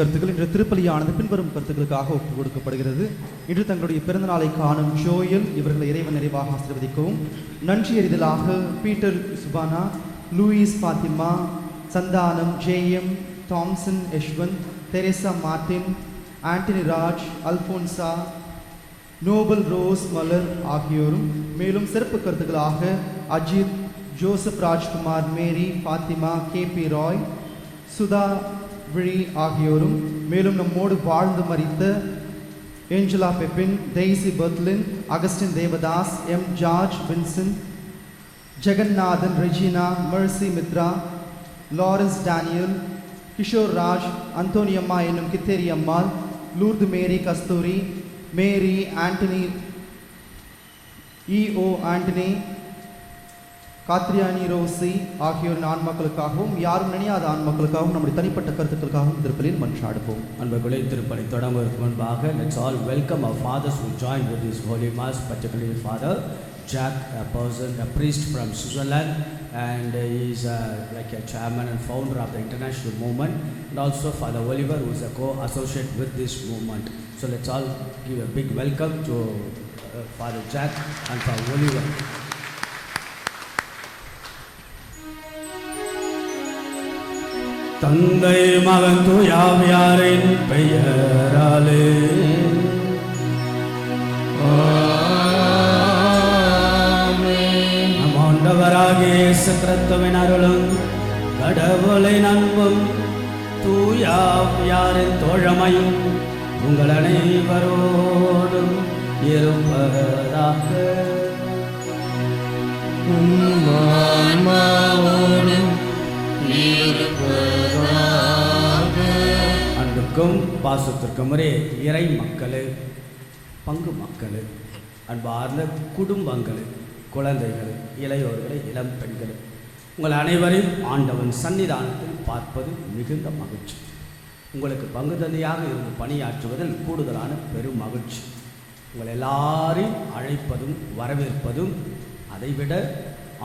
கருத்துக்கள். இன்று திருப்பலியானது பின்வரும் கருத்துக்களுக்காக ஒப்புக் கொடுக்கப்படுகிறது. இன்று தங்களுடைய பிறந்த நாளை காணும் ஜோயல் இவர்களை இறைவன் நிறைவாக ஆசீர்வதிக்கவும். நன்றி அறிதலாக Peter Subana, Louis Fatima, Santhanam, JM, Thomson Yashwant, Teresa Martin, Antony Raj, Alphonsa, Noble Rose Malar ஆகியோரும், மேலும் சிறப்பு கருத்துக்களாக Ajith, Joseph Rajkumar, Mary, Fathima, KP Roy, Sudha Vizhi ஆகியோரும், மேலும் நம்மோடு வாழ்ந்து மரித்த Angela Pepin, Daisy Barthlin, Augustine Devadas, M George Vinson, Jeganathan, Regina, Mercy Mithra, Lawrence Daniel, Kishore Raj, Anthoniamma என்னும் Kitheri Ammal, Lourdu Mary Kasturi, Mary, Antony, EO Antony, Kathriyani Rosy ஆகியோரின் ஆன்மக்களுக்காகவும் யாரும் நினையாத ஆன்மக்களுக்காகவும் நம்முடைய தனிப்பட்ட கருத்துக்களுக்காகவும் திருப்பலியில் மன்றாடுவோம். அன்பர்களே, திருப்பலி தொடங்குவதற்கு முன்பாக let's all welcome our fathers who joined with this holy mass, particularly Father Jack, a priest from Switzerland, and he is like a chairman and founder of the international movement, and also Father Oliver, who is a co-associate with this movement. So let's all give a big welcome to Father Jack and Father Oliver. தந்தை மகன் தூயாவியாரின் பெயராலே ஆமென். நம் ஆண்டவராகிய இயேசு கிறிஸ்துவின் அருளும் கடவுளின் அன்பும் தூயாவியாரின் தோழமையும் உங்கள் அனைவரோடும் இருப்பதாக. அன்புக்கும் பாசத்திற்கும் ஒரே இறை மக்களே, பங்கு மக்களே, அன்பார்ந்த குடும்பங்களே, குழந்தைகளே, இளையோர்களே, இளம் பெண்களே, உங்கள் அனைவரையும் ஆண்டவன் சன்னிதானத்தில் பார்ப்பது மிகுந்த மகிழ்ச்சி. உங்களுக்கு பங்கு தந்தையாக இருந்து பணியாற்றுவதில் கூடுதலான பெரும் மகிழ்ச்சி. உங்கள் எல்லாரையும் அழைப்பதும் வரவேற்பதும், அதைவிட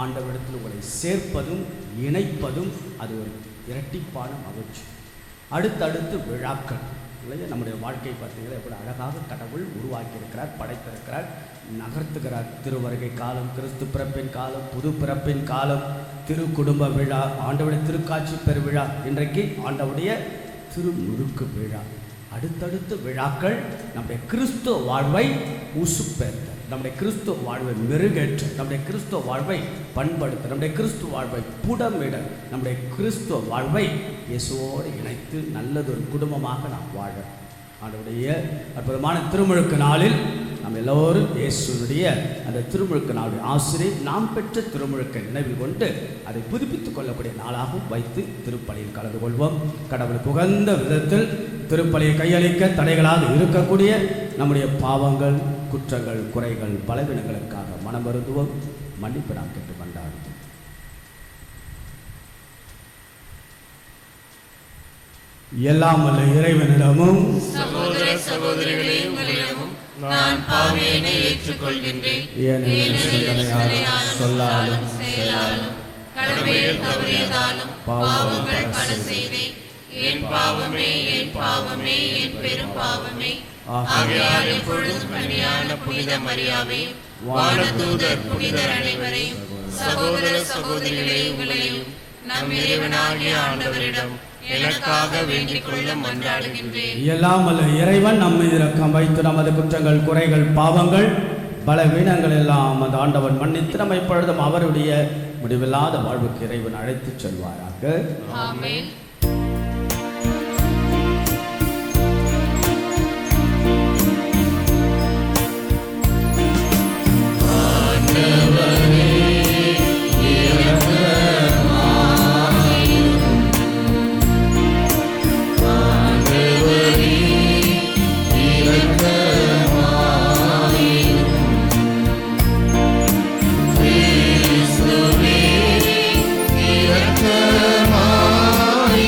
ஆண்டவரிடத்தில் உங்களை சேர்ப்பதும் இணைப்பதும் அது ஒரு இரட்டிப்பான மகிழ்ச்சி. அடுத்தடுத்து விழாக்கள் இல்லையா, நம்முடைய வாழ்க்கை பார்த்தீங்கன்னா எப்படி அழகாக கடவுள் உருவாக்கியிருக்கிறார், படைத்திருக்கிறார், நகர்த்துகிறார். திருவருகை காலம், கிறிஸ்து பிறப்பின் காலம், புது பிறப்பின் காலம், திரு குடும்ப விழா, ஆண்டவுடைய திருக்காட்சி பெருவிழா, இன்றைக்கு ஆண்டவுடைய திருமுழுக்கு விழா. அடுத்தடுத்து விழாக்கள் நம்முடைய கிறிஸ்துவ வாழ்வை உசுப்பேற்ற, நம்முடைய கிறிஸ்துவ வாழ்வை மெருகேற்ற, நம்முடைய கிறிஸ்துவ வாழ்வை பண்படுத்த, நம்முடைய கிறிஸ்துவ வாழ்வை புடமிட, நம்முடைய கிறிஸ்துவ வாழ்வை இயேசுவோடு இணைத்து நல்லதொரு குடும்பமாக நாம் வாழ ஆண்டவருடைய அற்புதமான திருமுழுக்கு நாளில் நாம் எல்லோரும் இயேசுடைய அந்த திருமுழுக்கு நாளுடைய ஆசிரியர் நாம் பெற்ற திருமுழுக்கை நினைவில் கொண்டு அதை புதுப்பித்துக் கொள்ளக்கூடிய நாளாகவும் வைத்து திருப்பலியில் கலந்து கொள்வோம். கடவுளுக்கு உகந்த விதத்தில் திருப்பலியை கையளிக்க தடைகளாக இருக்கக்கூடிய நம்முடைய பாவங்கள், குற்றங்கள், குறைகள், பலவீனங்களுக்காக மனம் வருந்துவோம். மன்னிப்பு நாம் கேட்டு கொண்டாடுவோம். எல்லாம் வல்ல இறைவனிடமும் சகோதர சகோதரிகளே உங்களிடமும் நான் பாவியனை ஏற்றுக்கொள்கின்றேன். ஏனெனில் சிந்தனையாலும் சொல்லாலும் செயலாலும் கடமையில் தவறியதாலும் பாவங்கள் பல செய்தேன். என் பாவமே, என் பாவமே, என் பெரும் பாவமே. ஆகையால் எப்பொழுதும் கன்னியான புனித மரியாவே, வானதூதர் புனிதர் அனைவரையும், சகோதர சகோதரிகளே உங்களையும் நம் இறைவனாகிய ஆண்டவரிடம் எனக்காக வேண்டிக் கொள்ள மன்றாடுகின்றேன். எல்லாம் வல்ல இறைவன் நம்மை இரக்கம் வைத்து நமது குற்றங்கள், குறைகள், பாவங்கள், பலவீனங்கள் எல்லாம் அந்த ஆண்டவன் மன்னித்து நம்மை பொழுதும் அவருடைய முடிவில்லாத வாழ்வுக்கு இறைவன் அழைத்துச் செல்வாராக. ஆமென். இரக்கமாயிரும்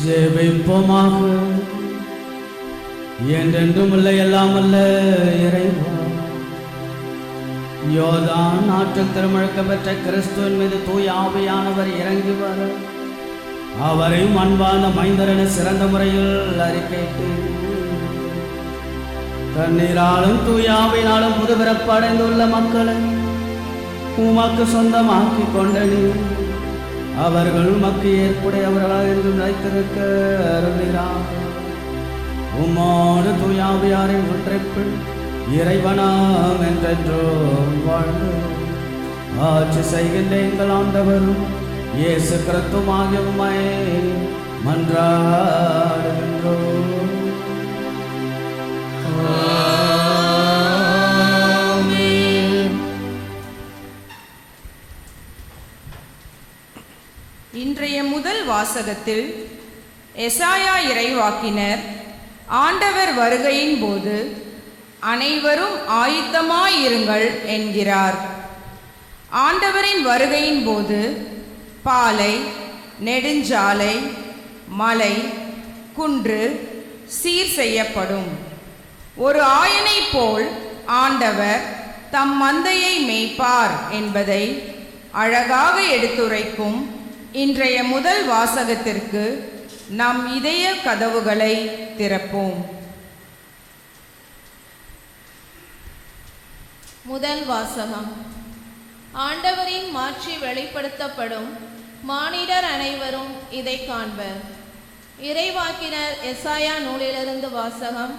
ஜெபிப்போமாக. என்றென்றும் இல்லை எல்லாம் அல்ல இறைவா, யோர்தான் நாட்டில் திருமுழுக்க பெற்ற கிறிஸ்துவின் மீது தூய ஆவியானவர் இறங்கி வர அவரையும் அன்பான மைந்தரென சிறந்த முறையில் அறிக்கையிட்டு தண்ணீராலும் தூய ஆவியினாலும் புது பிறப்படைந்துள்ள மக்களை உமக்கு சொந்தமாக்கி கொண்டனி. அவர்கள் உமக்கு ஏற்புடையவர்களாக என்று நிலைத்திருக்க அருளினார். உம்மோடு தூய ஆவியாரின் ஒன்றைப்பில் இறைவனாம் என்றென்றோம் வாழ்ந்து ஆட்சி செய்கின்ற எங்கள் ஆண்டவரும் இயேசு கிறிஸ்துவாகிய உம்மை மன்றாடுகின்றோம். இன்றைய முதல் வாசகத்தில் எசாயா இறைவாக்கினர் ஆண்டவர் வருகையின் போது அனைவரும் ஆயத்தமாயிருங்கள் என்கிறார். ஆண்டவரின் வருகையின் போது பாலை, நெடுஞ்சாலை, மலை, குன்று சீர் செய்யப்படும். ஒரு ஆயனை போல் ஆண்டவர் தம் மந்தையை மேய்ப்பார் என்பதை அழகாக எடுத்துரைக்கும் இன்றைய முதல் வாசகத்திற்கு நம் இதய கதவுகளை திறப்போம். முதல் வாசகம். ஆண்டவரின் மாட்சி வெளிப்படுத்தப்படும். மானிடர் அனைவரும் இதை காண்பர். இறைவாக்கினர் எசாயா நூலிலிருந்து வாசகம்.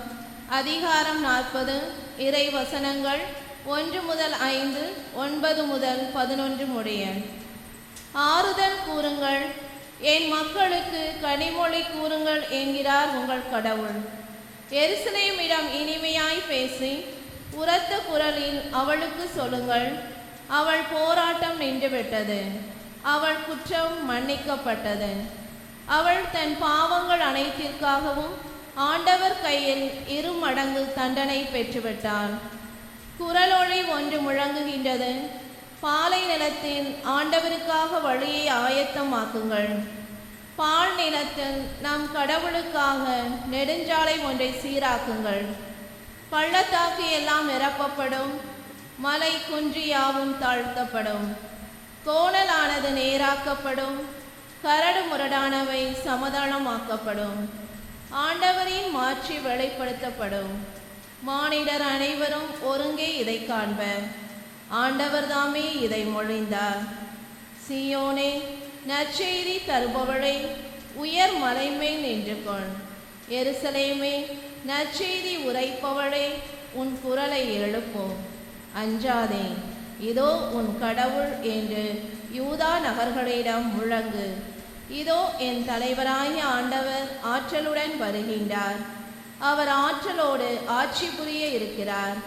அதிகாரம் 40, இறை வசனங்கள் 1 முதல் 5, 9 முதல் 11 முடிய. ஆறுதல் கூறுங்கள், என் மக்களுக்கு கனிமொழி கூறுங்கள் என்கிறார் உங்கள் கடவுள். எருசலேமிடம் இனிமையாய் பேசி உரத்த குரலில் அவளுக்கு சொல்லுங்கள், அவள் போராட்டம் நின்றுவிட்டது, அவள் குற்றம் மன்னிக்கப்பட்டது. அவள் தன் பாவங்கள் அனைத்திற்காகவும் ஆண்டவர் கையில் 2 மடங்கு தண்டனை பெற்றுவிட்டாள். குரலொளி ஒன்று முழங்குகின்றது, பாலை நிலத்தில் ஆண்டவருக்காக வழியை ஆயத்தமாக்குங்கள். பால் நிலத்தில் நம் கடவுளுக்காக நெடுஞ்சாலை ஒன்றை சீராக்குங்கள். பள்ளத்தாக்கு எல்லாம் நிரப்பப்படும், மலை குன்றியாவும் தாழ்த்தப்படும். கோணலானது நேராக்கப்படும், கரடு முரடானவை சமாதானமாக்கப்படும். ஆண்டவரின் மாட்சி வெளிப்படுத்தப்படும். மானிடர் அனைவரும் ஒருங்கே இதை காண்பர். ஆண்டவர் தாமே இதை மொழிந்தார். சீயோனே, நற்செய்தி தருபவளே, உயர் மலைமேல் நின்று கொள். எருசலேமே, நற்செய்தி உரைப்பவளே, உன் குரலை எழுப்பும். அஞ்சாதே, இதோ உன் கடவுள் என்று யூதா நகர்களிடம் முழங்கு. இதோ என் தலைவராகிய ஆண்டவர் ஆற்றலுடன் வருகின்றார். அவர் ஆற்றலோடு ஆட்சி புரிய இருக்கிறார்.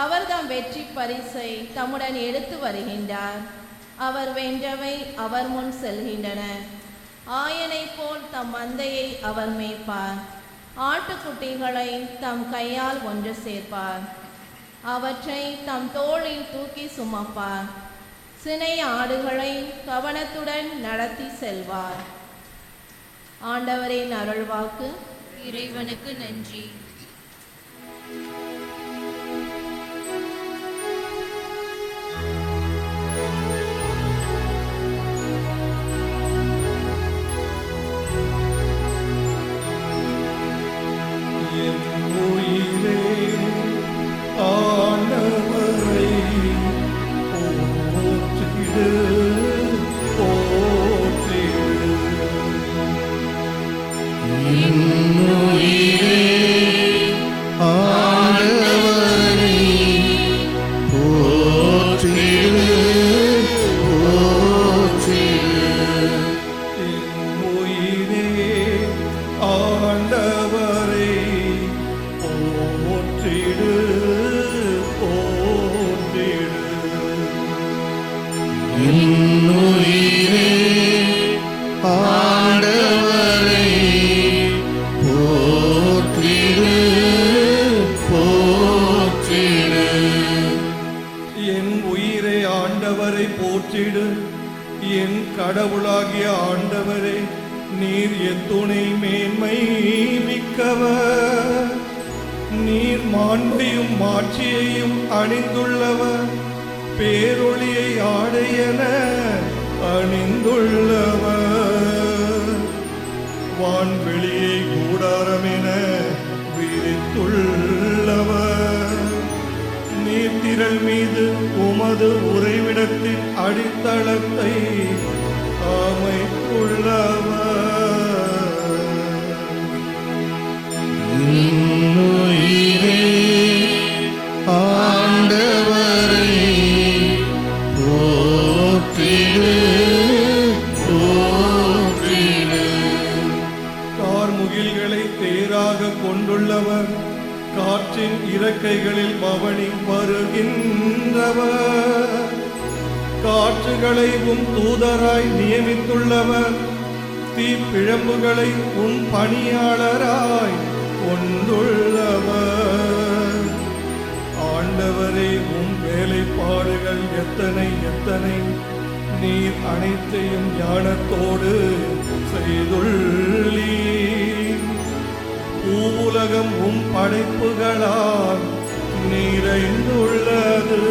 அவர் தம் வெற்றி பரிசை தம்முடன் எடுத்து வருகின்றார். அவர் வென்றவை அவர் முன் செல்கின்றன. ஆயனை போல் தம் மந்தையை அவர் மேய்ப்பார். ஆட்டுக்குட்டிகளை தம் கையால் ஒன்று சேர்ப்பார். அவற்றை தம் தோளில் தூக்கி சுமப்பார். சினை ஆடுகளை கவனத்துடன் நடத்தி செல்வார். ஆண்டவரின் அருள்வாக்கு. இறைவனுக்கு நன்றி. கடவுளாகிய ஆண்டவரே, நீர் எத்துணை மேன்மை மிக்கவர், நீர் மாண்பையும் மாட்சியையும் அணிந்துள்ளவர், பேரொளியை ஆடையென அணிந்துள்ளவர், வான்வெளியை கூடாரமென விரித்துள்ளவர், நீர்த்திரள் மீது உமது உறைவிடத்தின் அடித்தளத்தை அமைத்துள்ளவர். இன்னுயிரே ஆண்டவரை போற்றிடு போற்றிடு. கார்முகில்களை தேராக கொண்டுள்ளவர், காற்றின் இறக்கைகளில் பவனி வருகின்றவர், காற்றுகளை உம் தூதராய் நியமித்துள்ளவர், தீப்பிழம்புகளை உம் பணியாளராய் கொண்டுள்ளவர். ஆண்டவரே, உம் வேலைப்பாடுகள் எத்தனை எத்தனை, நீர் அனைத்தையும் ஞானத்தோடு செய்துள்ளீர். பூவுலகம் உம் படைப்புகளால் நிறைந்துள்ளது.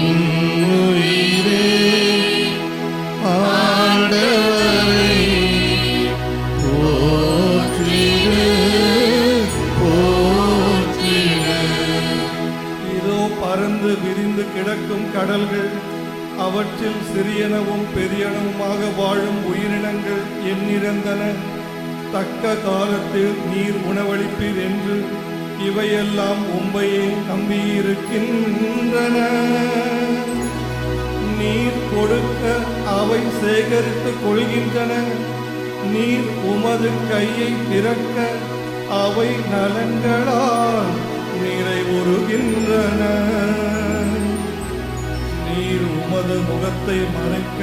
இன்னுயிரே ஆண்டவரை போற்றிடு போற்றிடு. இதோ பறந்து விரிந்து கிடக்கும் கடல்கள், அவற்றில் சிறியனவும் பெரியனவுமாக வாழும் உயிரினங்கள் எண்ணிறந்தன. தக்க காலத்தில் நீர் உணவளிப்பீர் என்று இவையெல்லாம் உம்மையே நம்பியிருக்கின்றன. நீர் கொடுக்க அவை சேகரித்துக் கொள்கின்றன, நீர் உமது கையை திறக்க அவை நலன்களால் நிறைவுறுகின்றன. நீர் உமது முகத்தை மறைக்க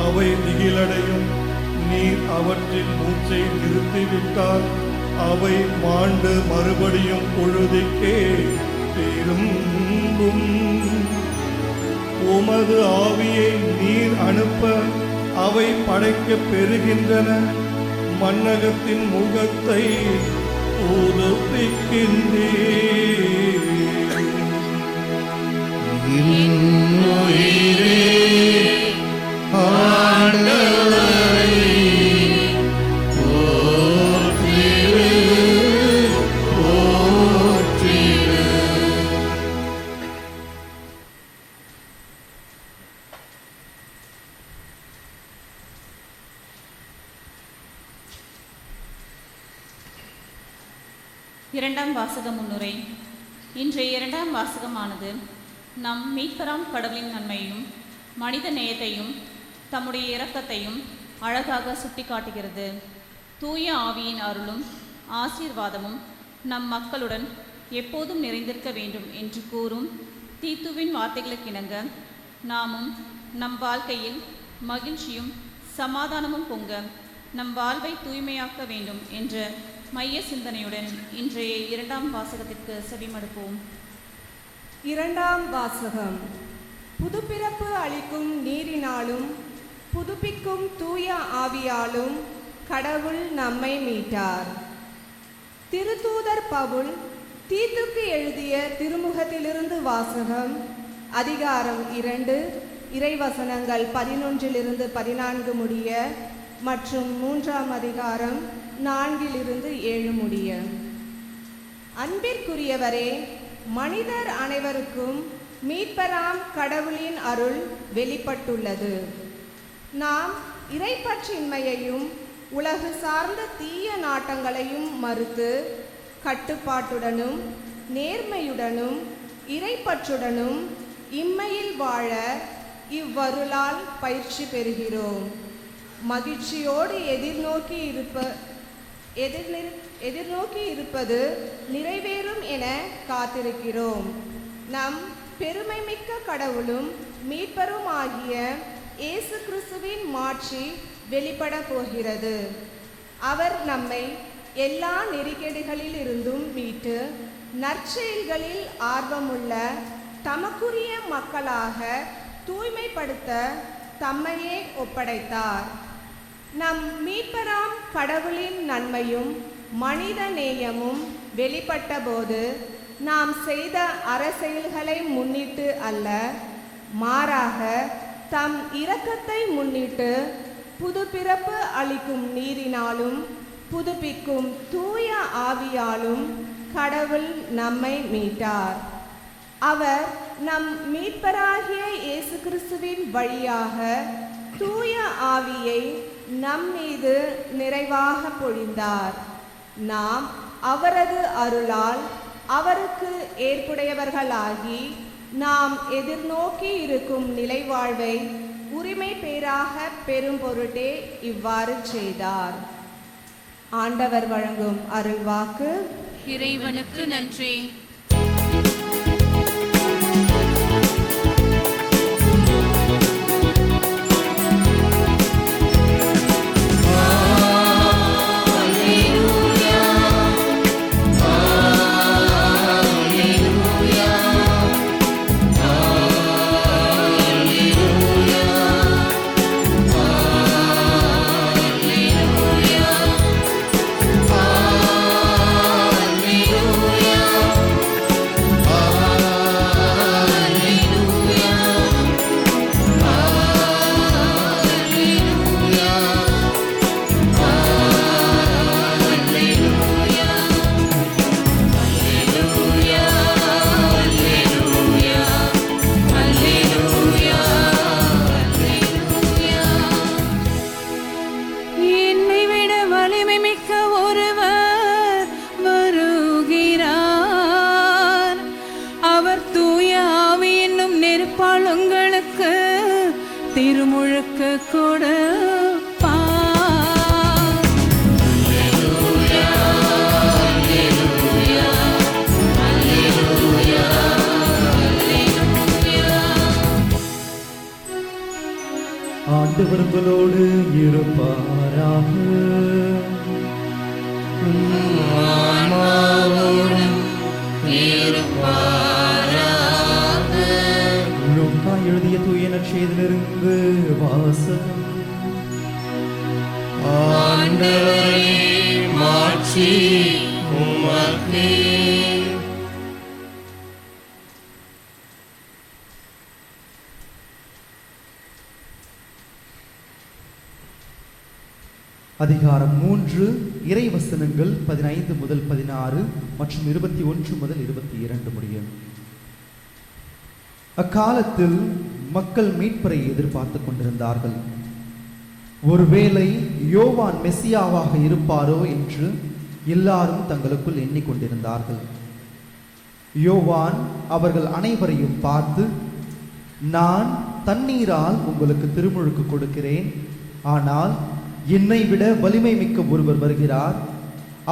அவை திகிலடையும், நீர் அவற்றின் மூச்சை நிறுத்திவிட்டால் அவை மாண்டு மறுபடியும் பொழுதுக்கே திரும்பும். உமது ஆவியை நீர் அனுப்ப அவை படைக்கப் பெறுகின்றன, மண்ணகத்தின் முகத்தை புதுப்பிக்கின்றீர். இன்னுயிரே ஆண்டவரை போற்றிடு போற்றிடு. இரண்டாம் வாசக முன்னுரை. இன்றைய இரண்டாம் வாசகமானது நம் மீட்பராம் கடவுளின் நன்மையும் மனித நேயத்தையும் தம்முடைய இரக்கத்தையும் அழகாக சுட்டிக்காட்டுகிறது. தூய ஆவியின் அருளும் ஆசீர்வாதமும் நம் மக்களுடன் எப்போதும் நிறைந்திருக்க வேண்டும் என்று கூறும் தீத்துவின் வார்த்தைகளுக்கிணங்க நாமும் நம் வாழ்க்கையில் மகிழ்ச்சியும் சமாதானமும் பொங்க நம் வாழ்வை தூய்மையாக்க வேண்டும் என்ற மைய சிந்தனையுடன் இன்றைய இரண்டாம் வாசகத்திற்கு செவிமடுப்போம். இரண்டாம் வாசகம். புதுப்பிறப்பு அளிக்கும் நீரினாலும் புதுப்பிக்கும் தூய ஆவியாலும் கடவுள் நம்மை மீட்டார். திருத்தூதர் பவுல் தீத்துக்கு எழுதிய திருமுகத்திலிருந்து வாசகம். அதிகாரம் 2, இறைவசனங்கள் 11-14 முடிய மற்றும் 3ஆம் அதிகாரம் 4-7 முடிய. அன்பிற்குரியவரே, மனிதர் அனைவருக்கும் மீட்பராம் கடவுளின் அருள் வெளிப்பட்டுள்ளது. நாம் இறைப்பற்றின்மையையும் உலகு சார்ந்த தீய நாட்டங்களையும் மறுத்து கட்டுப்பாட்டுடனும் நேர்மையுடனும் இறைப்பற்றுடனும் இம்மையில் வாழ இவ்வருளால் பயிற்சி பெறுகிறோம். மகிழ்ச்சியோடு எதிர்நோக்கி இருப்பது நிறைவேறும் என காத்திருக்கிறோம். நம் பெருமைமிக்க கடவுளும் மீட்பரும் ஆகிய இயேசு கிறிஸ்துவின் மாட்சி வெளிப்பட போகிறது. அவர் நம்மை எல்லா நெறிகேடுகளில் இருந்தும் மீட்டு நற்செயல்களில் ஆர்வமுள்ள தமக்குரிய மக்களாக தூய்மைப்படுத்த தம்மையே ஒப்படைத்தார். நம் மீட்பராம் கடவுளின் நன்மையும் மனித நேயமும் வெளிப்பட்டபோது நாம் செய்த அறச்செயல்களை முன்னிட்டு அல்ல, மாறாக தம் இரக்கத்தை முன்னிட்டு புதுப்பிறப்பு அளிக்கும் நீரினாலும் புதுப்பிக்கும் தூய ஆவியாலும் கடவுள் நம்மை மீட்டார். அவர் நம் மீட்பராகிய இயேசு கிறிஸ்துவின் வழியாக தூய ஆவியை நம் மீது நிறைவாக பொழிந்தார். நாம் அவரது அருளால் அவருக்கு ஏற்புடையவர்களாகி நாம் எதிர்நோக்கி இருக்கும் நிலைவாழ்வை உரிமை பேராக பெரும் பொருட்டே இவ்வாறு செய்தார். ஆண்டவர் வழங்கும் அருள்வாக்கு. இறைவனுக்கு நன்றி. திருமுழுக்கு கொடுப்பார். ஆண்டவர் உங்களோடு இருப்பாராக. லூக்கா எழுதிய தூய நற்செய்தியிலிருந்து வாசகம். ஆண்டவரே மாட்சி உமக்கே. அதிகாரம் 3 இறைவசனங்கள் 15 முதல் 16 மற்றும் 21 முதல் 22 முடியும். அக்காலத்தில் மக்கள் மீட்பரை எதிர்பார்த்து கொண்டிருந்தார்கள். ஒருவேளை யோவான் மெசியாவாக இருப்பாரோ என்று எல்லாரும் தங்களுக்குள் எண்ணிக்கொண்டிருந்தார்கள். யோவான் அவர்கள் அனைவரையும் பார்த்து, நான் தண்ணீரால் உங்களுக்கு திருமுழுக்கு கொடுக்கிறேன், ஆனால் என்னை விட வலிமை மிக்க ஒருவர் வருகிறார்,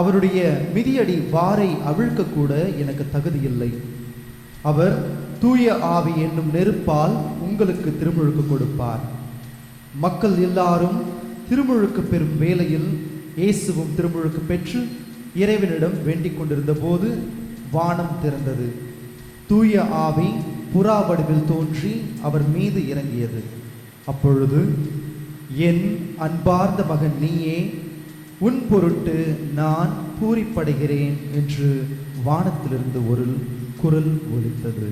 அவருடைய மிதியடி வாரை அவிழ்க்க கூட எனக்கு தகுதியில்லை. அவர் தூய ஆவி என்னும் நெருப்பால் உங்களுக்கு திருமுழுக்கு கொடுப்பார். மக்கள் எல்லாரும் திருமுழுக்கு பெறும் வேளையில் இயேசுவும் திருமுழுக்கு பெற்று இறைவனிடம் வேண்டிக் கொண்டிருந்த போது வானம் திறந்தது. தூய ஆவி புறா வடிவில் தோன்றி அவர் மீது இறங்கியது. அப்பொழுது, என் அன்பார்ந்த மகன் நீயே, உன் பொருட்டு நான் பூரிப்படைகிறேன் என்று வானத்திலிருந்து ஒரு குரல் ஒலித்தது.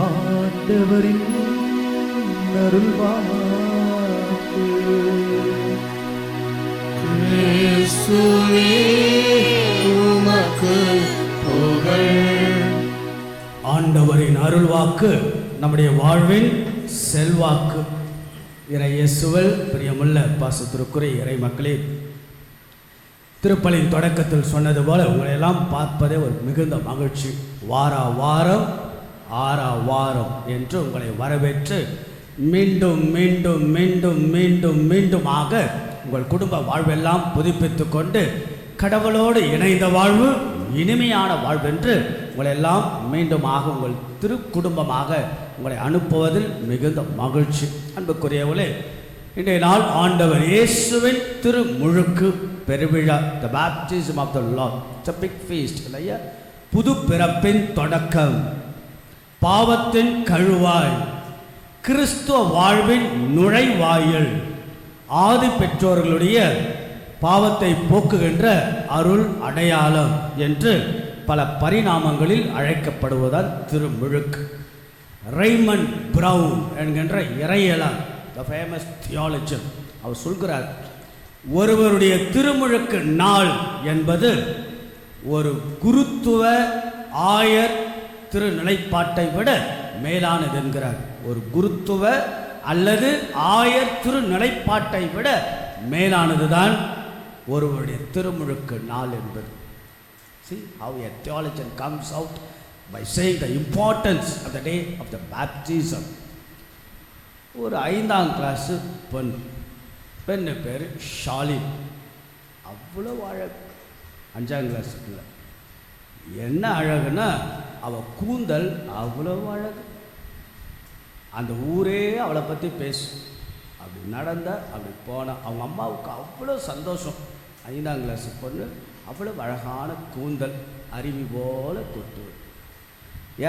ஆண்டவரின் அருள்வாக்கு. இயேசுவே உமக்கு புகழ். ஆண்டவரின் அருள்வாக்கு நம்முடைய வாழ்வின் செல்வாக்கு. இறை இயேசுவில் பிரியமுள்ள பாசத்திற்குரிய இறை மக்களே, திருப்பலின் தொடக்கத்தில் சொன்னது போல உங்களை எல்லாம் பார்ப்பதே ஒரு மிகுந்த மகிழ்ச்சி. வாரா வாரம் ஆரா வாரம் என்று உங்களை வரவேற்று மீண்டும் மீண்டும் மீண்டும் மீண்டும் மீண்டுமாக உங்கள் குடும்ப வாழ்வெல்லாம் புதுப்பித்து கொண்டு கடவுளோடு இணைந்த வாழ்வு இனிமையான வாழ்வென்று உங்களை எல்லாம் மீண்டுமாக உங்கள் திரு குடும்பமாக உங்களை அனுப்புவதில் மிகுந்த மகிழ்ச்சி. அன்புக்குரியவர்களே, இன்றைய நாள் ஆண்டவர் இயேசுவின் திருமுழுக்கு பெருவிழா, the baptism of the Lord. It's a big feast இல்லையா? புது பிறப்பின் தொடக்கம், பாவத்தின் கழுவாய், கிறிஸ்துவ வாழ்வின் நுழைவாயில், ஆதி பெற்றோர்களுடைய பாவத்தை போக்குகின்ற அருள் அடையாளம் என்று பல பரிணாமங்களில் அழைக்கப்படுவதால் திருமுழுக்கு. ரெய்மண்ட் பிரவுன் என்கின்ற இறையலார், த ஃபேமஸ் தியாலஜியன், அவர் சொல்கிறார், ஒருவருடைய திருமுழுக்கு நாள் என்பது ஒரு குருத்துவ ஆயர் திருநிலைப்பாட்டை விட மேலானது என்கிறார். ஒரு குருத்துவ அல்லது ஆயர் திருநிலைப்பாட்டை விட மேலானதுதான் ஒருவருடைய திருமுழுக்கு நாள் என்பது. See how a theologian comes out by saying the importance of the day of the baptism. ஒரு 5ஆம் கிளாஸ் பெண்ணு பேர் ஷாலின். அவ்வளோ அழகு. 5ஆம் கிளாஸுக்குள்ள என்ன அழகுன்னா அவள் கூந்தல் அவ்வளோ அழகு. அந்த ஊரே அவளை பற்றி பேசும். அப்படி நடந்த அப்படி போனால் அவங்க அம்மாவுக்கு அவ்வளோ சந்தோஷம். 5ஆம் கிளாஸு பொண்ணு, அவ்வளோ அழகான கூந்தல், அருவி போல கொட்டு.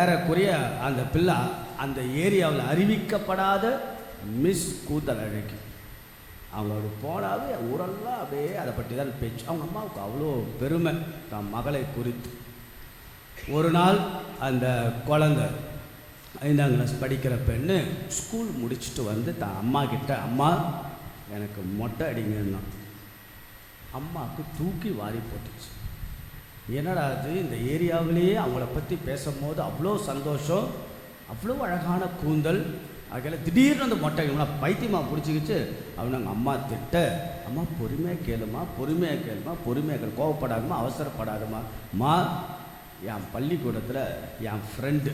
ஏறக்குறைய அந்த பிள்ளை அந்த ஏரியாவில் அறிவிக்கப்படாத மிஸ் கூந்தல் அழகி. அவங்க அப்படி போனாவே ஊரெல்லாம் அப்படியே அதை பற்றி தான் பேச்சு. அவங்க அம்மாவுக்கு அவ்வளோ பெருமை தன் மகளை குறித்து. ஒரு நாள் அந்த குழந்தை 5ஆம் கிளாஸ் படிக்கிற பெண்ணு ஸ்கூல் முடிச்சுட்டு வந்து தான் அம்மா கிட்ட, அம்மா எனக்கு மொட்டை அடிங்கன்னா. அம்மாவுக்கு தூக்கி வாரி போட்டுச்சு. என்னடா அது, இந்த ஏரியாவிலேயே அவங்கள பற்றி பேசும்போது அவ்வளோ சந்தோஷம், அவ்வளோ அழகான கூந்தல், அதில் திடீர்னு அந்த மொட்டை பைத்தியமாக பிடிச்சிக்கிச்சு. அவங்க அம்மா திட்ட, அம்மா பொறுமையாக கேளுமா, பொறுமையாக கேளுமா, பொறுமையாக கேளு, கோவப்படாதுமா, அவசரப்படாதுமா. அம்மா, என் பள்ளிக்கூடத்தில் என் ஃப்ரெண்டு,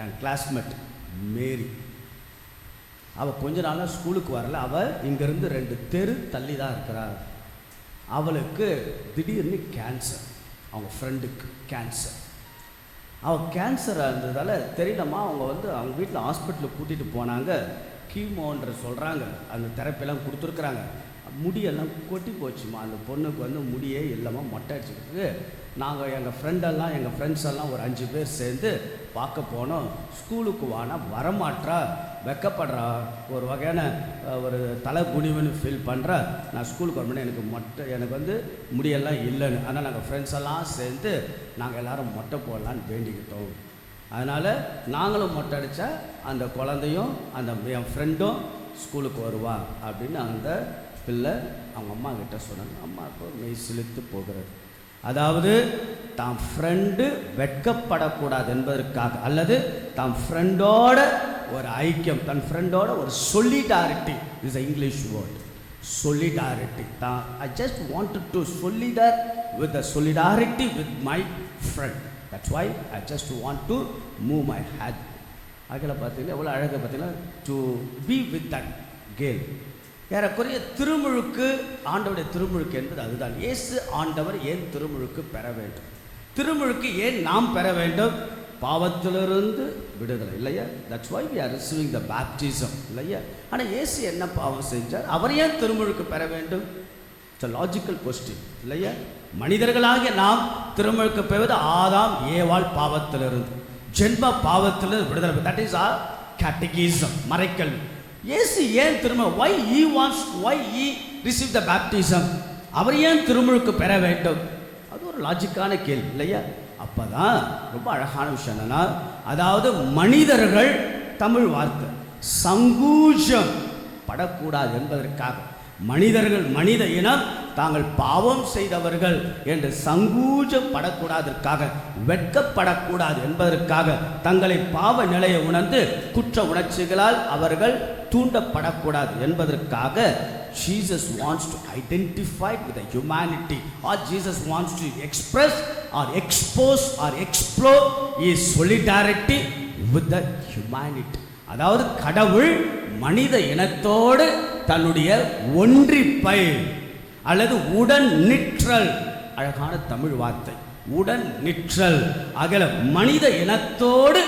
என் கிளாஸ்மேட் மேரி, அவள் கொஞ்ச நாளாக ஸ்கூலுக்கு வரல. அவள் இங்கேருந்து 2 தெரு தள்ளி தான் இருக்கிறாள். அவளுக்கு திடீர்னு கேன்சர். அவங்க ஃப்ரெண்டுக்கு கேன்சர். அவள் கேன்சராக இருந்ததால் தெரியலம்மா, அவங்க அவங்க வீட்டில் ஹாஸ்பிட்டலுக்கு கூட்டிகிட்டு போனாங்க. கீமோன்ற சொல்கிறாங்க, அந்த தெரப்பியெல்லாம் கொடுத்துருக்குறாங்க. முடியெல்லாம் கொட்டி போச்சுமா. அந்த பொண்ணுக்கு முடியே இல்லாமல் மொட்டை அடிச்சுக்கிட்டு நாங்கள் எங்கள் ஃப்ரெண்ட்ஸ் எல்லாம் ஒரு 5 பேர் சேர்ந்து பார்க்க போனோம். ஸ்கூலுக்கு வானா வரமாட்டா, வெக்கப்படுறா, ஒரு வகையான ஒரு தலை குனிவுன்னு ஃபீல் பண்ணுறா. நான் ஸ்கூலுக்கு வரணும்னா எனக்கு முடியெல்லாம் இல்லைன்னு. ஆனால் நாங்கள் ஃப்ரெண்ட்ஸ் எல்லாம் சேர்ந்து நாங்கள் எல்லோரும் மொட்டை போடலான்னு வேண்டிக்கிட்டோம். அதனால் நாங்களும் மொட்டை அடித்தா அந்த குழந்தையும் அந்த என் ஃப்ரெண்டும் ஸ்கூலுக்கு வருவா அப்படின்னு அந்த பிள்ளை அவங்க அம்மா கிட்ட சொன்னாங்க. அம்மாவுக்கு மெய் சிலித்து போகிறது. அதாவது தாம் ஃப்ரெண்டு வெட்கப்படக்கூடாது என்பதற்காக, அல்லது தாம் ஃப்ரெண்டோட ஒரு ஐக்கியம், தன் ஃப்ரெண்டோட ஒரு solidarity is an English word, solidarity. I just wanted to with the solidarity with my friend. That's why I just want to move my head. அதில் பார்த்தீங்கன்னா எவ்வளோ அழகாக பார்த்தீங்கன்னா, to be with that girl. ஏறக்குறைய திருமுழுக்கு, ஆண்டவருடைய திருமுழுக்கு என்பது அதுதான். இயேசு ஆண்டவர் ஏன் திருமுழுக்கு பெற வேண்டும்? திருமுழுக்கு ஏன் நாம் பெற வேண்டும்? பாவத்திலிருந்து விடுதலை இல்லையா? That's why we are receiving the baptism இல்லையா? ஆனால் இயேசு என்ன பாவம் செஞ்சார்? அவர் ஏன் திருமுழுக்கு பெற வேண்டும்? இட்ஸ் a logical question இல்லையா? மனிதர்களாகிய நாம் திருமுழுக்கு பெறுவது ஆதாம் ஏவாள் பாவத்திலிருந்து, ஜென்ம பாவத்திலிருந்து விடுதலை. That is our catechism, மறைக்கல்வி. இயேசு ஏன் why he received the baptism? அவர் ஏன் திருமுழுக்கு பெற வேண்டும்? அது ஒரு லாஜிக்கான கேள்வி இல்லையா? அப்பதான் ரொம்ப அழகான விஷயம் என்னன்னா, அதாவது மனிதர்கள், தமிழ் வார்த்தை சங்கூஜம் படக்கூடாது என்பதற்காக, மனிதர்கள், மனித இனம் தாங்கள் பாவம் செய்தவர்கள் என்று சங்கூஜப்படக்கூடாதற்காக, வெட்கப்படக்கூடாது என்பதற்காக, தங்களை பாவ நிலையை உணர்ந்து குற்ற உணர்ச்சிகளால் அவர்கள் தூண்டப்படக்கூடாது என்பதற்காக Jesus wants to identify with the humanity, or Jesus wants to express or expose or explore his solidarity with the humanity. அதாவது கடவுள் மனித இனத்தோடு தன்னுடைய ஒன்றிப்பை அல்லது உடன் நிற்றல், அழகான தமிழ் வார்த்தை, உடன் நிற்றல், அகல மனித இனத்தோடு